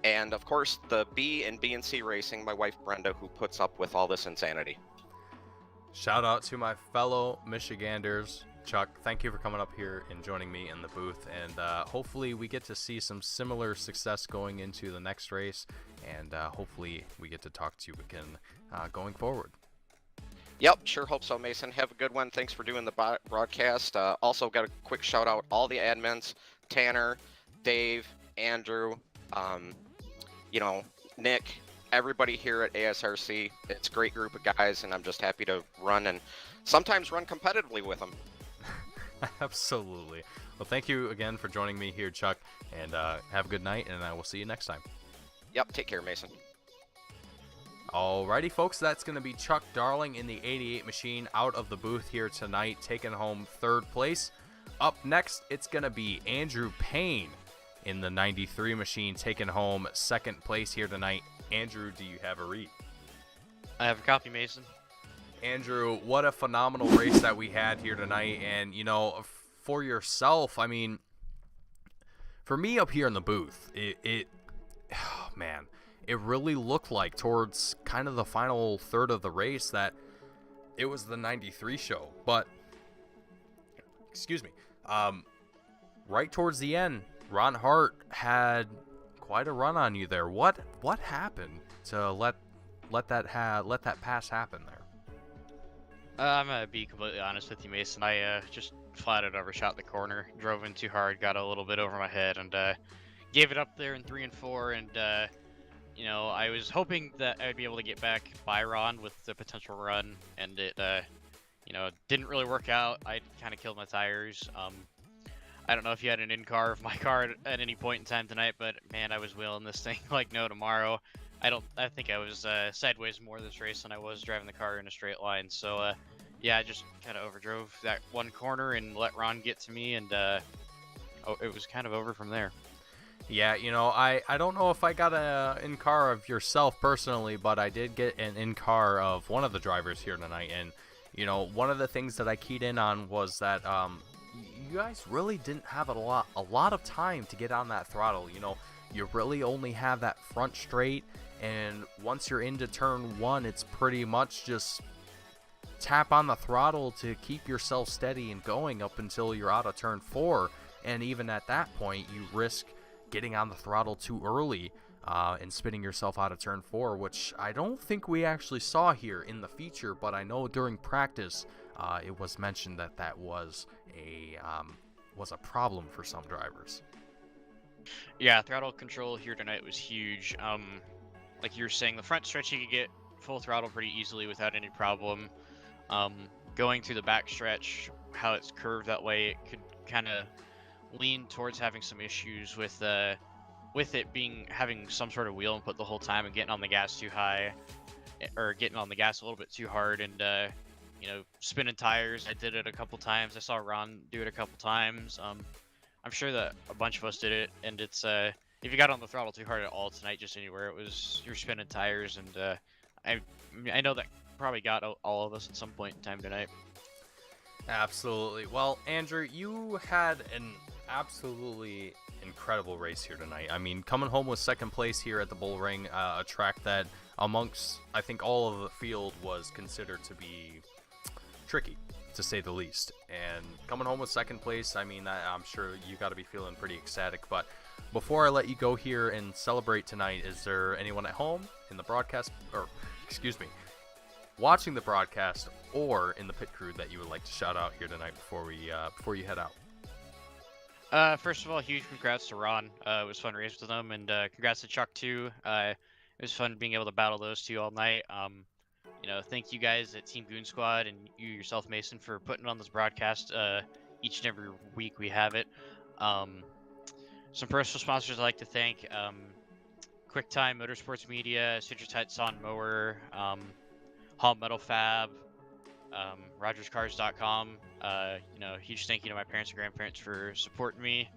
and of course the B and B&C Racing, my wife Brenda, who puts up with all this insanity. Shout out to my fellow Michiganders. Chuck, thank you for coming up here and joining me in the booth, and hopefully we get to see some similar success going into the next race, and hopefully we get to talk to you again going forward. Yep, sure hope so, Mason. Have a good one. Thanks for doing the broadcast. Also got a quick shout out all the admins, Tanner, Dave, Andrew, you know, Nick, everybody here at ASRC. It's a great group of guys, and I'm just happy to run and sometimes run competitively with them. Absolutely. Well, thank you again for joining me here, Chuck, and have a good night, and I will see you next time. Yep, take care, Mason. Alrighty, folks, that's going to be Chuck Darling in the 88 machine out of the booth here tonight, taking home third place. Up next, it's going to be Andrew Payne in the 93 machine, taking home second place here tonight. Andrew, do you have a read? I have a copy, Mason. Andrew, what a phenomenal race that we had here tonight. And, you know, for yourself, I mean, for me up here in the booth, oh, man, it really looked like towards kind of the final third of the race that it was the 93 show. But, excuse me, right towards the end, Ron Hart had quite a run on you there. What happened to let that pass happen there? I'm gonna be completely honest with you, Mason. I just flat out overshot the corner, drove in too hard, got a little bit over my head, and gave it up there in 3 and 4. And you know, I was hoping that I'd be able to get back by Ron with the potential run, and it you know, didn't really work out. I kind of killed my tires. I don't know if you had an in-car of my car at any point in time tonight, but man, I was wheeling this thing like no tomorrow. I think I was sideways more this race than I was driving the car in a straight line. So yeah, I just kind of overdrove that one corner and let Ron get to me, and it was kind of over from there. Yeah, you know, I don't know if I got an in-car of yourself personally, but I did get an in-car of one of the drivers here tonight. And, you know, one of the things that I keyed in on was that you guys really didn't have a lot of time to get on that throttle. You know, you really only have that front straight, and once you're into turn 1, it's pretty much just tap on the throttle to keep yourself steady and going up until you're out of turn 4. And even at that point, you risk getting on the throttle too early and spinning yourself out of turn 4, which I don't think we actually saw here in the feature, but I know during practice it was mentioned that that was a problem for some drivers. Yeah, throttle control here tonight was huge. Like you were saying, the front stretch you could get full throttle pretty easily without any problem. Going through the back stretch, how it's curved that way, it could kind of lean towards having some issues with it having some sort of wheel input the whole time and getting on the gas too high, or getting on the gas a little bit too hard, and you know, spinning tires. I did it a couple times. I saw Ron do it a couple times. I'm sure that a bunch of us did it, and it's if you got on the throttle too hard at all tonight, just anywhere, you're spinning tires, and I know that probably got all of us at some point in time tonight. Absolutely. Well, Andrew, you had an absolutely incredible race here tonight. I mean, coming home with second place here at the Bullring, a track that amongst, I think, all of the field was considered to be tricky, to say the least. And coming home with second place, I mean, I'm sure you got to be feeling pretty ecstatic. But before I let you go here and celebrate tonight, is there anyone at home in the broadcast, or excuse me, watching the broadcast or in the pit crew that you would like to shout out here tonight before you head out? First of all, huge congrats to Ron. It was fun to race with him, and congrats to Chuck too. It was fun being able to battle those two all night. You know, thank you guys at Team Goon Squad and you yourself, Mason, for putting on this broadcast each and every week we have it. Some personal sponsors I'd like to thank: QuickTime Motorsports Media, Citrus Heights Sawn Mower, Hall Metal Fab, RogersCars.com. You know, huge thank you to my parents and grandparents for supporting me.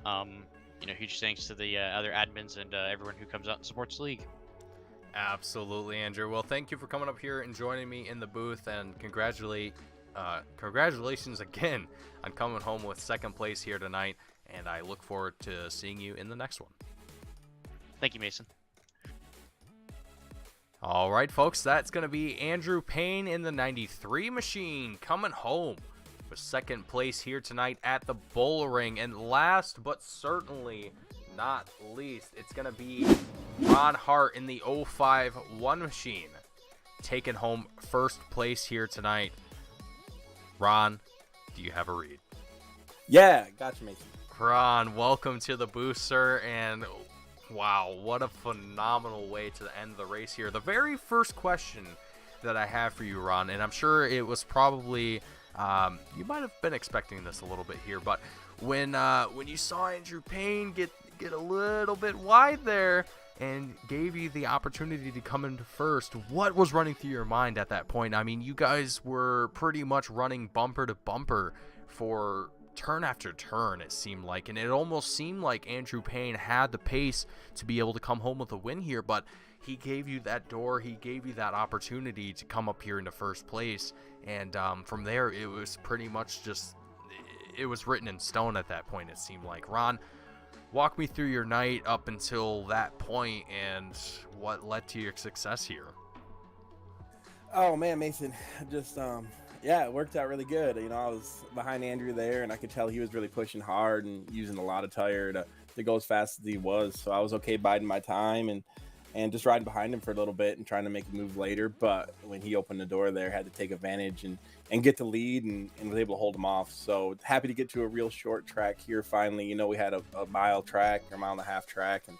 You know, huge thanks to the other admins and everyone who comes out and supports the league. Absolutely, Andrew. Well, thank you for coming up here and joining me in the booth, and congratulations again on coming home with second place here tonight, and I look forward to seeing you in the next one. Thank you, Mason. All right, folks, that's going to be Andrew Payne in the 93 machine coming home with second place here tonight at the Bullring. And last but certainly not least, it's going to be Ron Hart in the 05 1 machine taking home first place here tonight. Ron, do you have a read? Yeah, gotcha, Mason. Ron, welcome to the booth, sir, and wow, what a phenomenal way to end the race here. The very first question that I have for you, Ron, and I'm sure it was probably, you might have been expecting this a little bit here, but when you saw Andrew Payne get a little bit wide there and gave you the opportunity to come into first, what was running through your mind at that point? I mean, you guys were pretty much running bumper to bumper for turn after turn, it seemed like, and it almost seemed like Andrew Payne had the pace to be able to come home with a win here, but he gave you that door, he gave you that opportunity to come up here into first place, and from there it was pretty much just, it was written in stone at that point, it seemed like. Ron, walk me through your night up until that point and what led to your success here. Oh man, Mason, just yeah, it worked out really good. You know, I was behind Andrew there, and I could tell he was really pushing hard and using a lot of tire to go as fast as he was. So I was okay biding my time and just riding behind him for a little bit and trying to make a move later. But when he opened the door there, had to take advantage and get the lead and was able to hold him off. So happy to get to a real short track here finally. You know, we had a mile track or mile and a half track and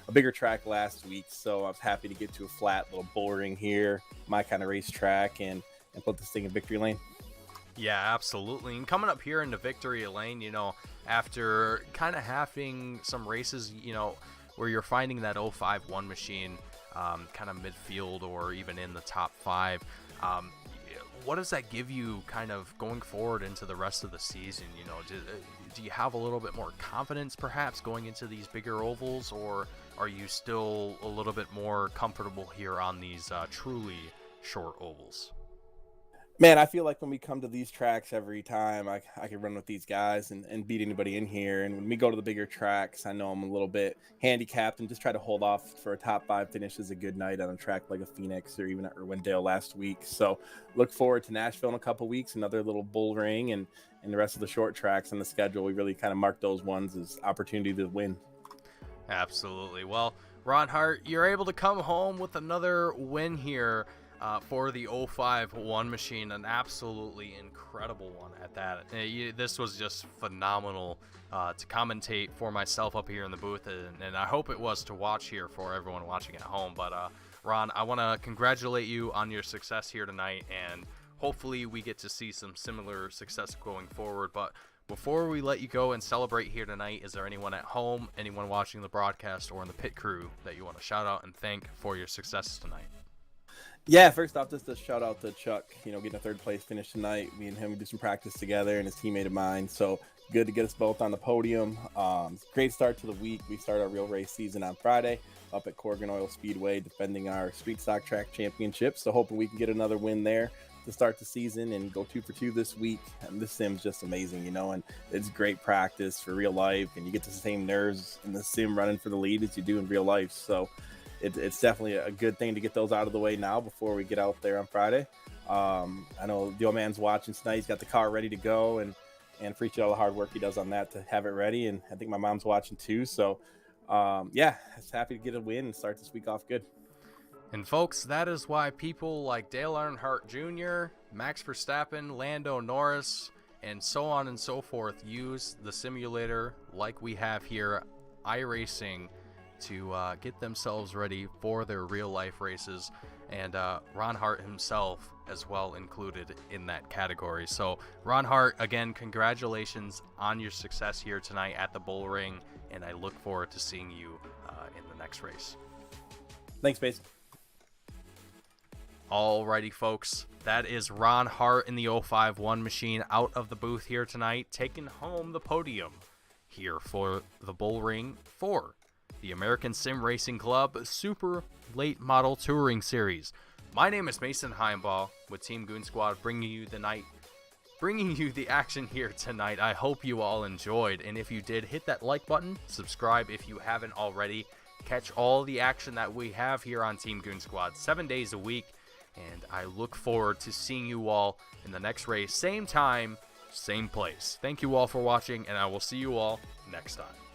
a bigger track last week. So I was happy to get to a flat little Bullring here, my kind of race track, and put this thing in victory lane. Yeah, absolutely. And coming up here into victory lane, you know, after kind of having some races, you know, where you're finding that 05-1 machine kind of midfield or even in the top 5, what does that give you kind of going forward into the rest of the season? You know, do you have a little bit more confidence perhaps going into these bigger ovals, or are you still a little bit more comfortable here on these truly short ovals? Man, I feel like when we come to these tracks every time, I can run with these guys and beat anybody in here. And when we go to the bigger tracks, I know I'm a little bit handicapped and just try to hold off for a top 5 finish is a good night on a track like a Phoenix or even at Irwindale last week. So look forward to Nashville in a couple weeks, another little Bullring, and the rest of the short tracks on the schedule. We really kind of mark those ones as opportunity to win. Absolutely. Well, Ron Hart, you're able to come home with another win here for the 05-1 machine, an absolutely incredible one at that. This was just phenomenal to commentate for myself up here in the booth, and I hope it was to watch here for everyone watching at home. But Ron, I want to congratulate you on your success here tonight, and hopefully we get to see some similar success going forward. But before we let you go and celebrate here tonight, is there anyone at home, anyone watching the broadcast, or in the pit crew that you want to shout out and thank for your success tonight? Yeah, first off, just a shout out to Chuck, you know, getting a 3rd place finish tonight. Me and him, we did some practice together, and his teammate of mine. So good to get us both on the podium. Great start to the week. We start our real race season on Friday up at Corgan Oil Speedway, defending our street stock track championship. So hoping we can get another win there to start the season and go 2 for 2 this week. And this sim's just amazing, you know, and it's great practice for real life. And you get the same nerves in the sim running for the lead as you do in real life. So it's definitely a good thing to get those out of the way now before we get out there on Friday. I know the old man's watching tonight. He's got the car ready to go, and appreciate all the hard work he does on that to have it ready. And I think my mom's watching too. So, yeah, just happy to get a win and start this week off good. And folks, that is why people like Dale Earnhardt Jr., Max Verstappen, Lando Norris, and so on and so forth use the simulator like we have here, iRacing, to get themselves ready for their real life races, and Ron Hart himself as well included in that category. So Ron Hart, again, congratulations on your success here tonight at the Bullring, and I look forward to seeing you in the next race. Thanks, Mason. Alrighty, folks, that is Ron Hart in the 05-1 machine out of the booth here tonight, taking home the podium here for the Bullring for the American Sim Racing Club Super Late Model Touring Series. My name is Mason Heimbaugh with Team Goon Squad, bringing you the action here tonight. I hope you all enjoyed, and if you did, hit that like button, subscribe if you haven't already. Catch all the action that we have here on Team Goon Squad 7 days a week, and I look forward to seeing you all in the next race, same time, same place. Thank you all for watching, and I will see you all next time.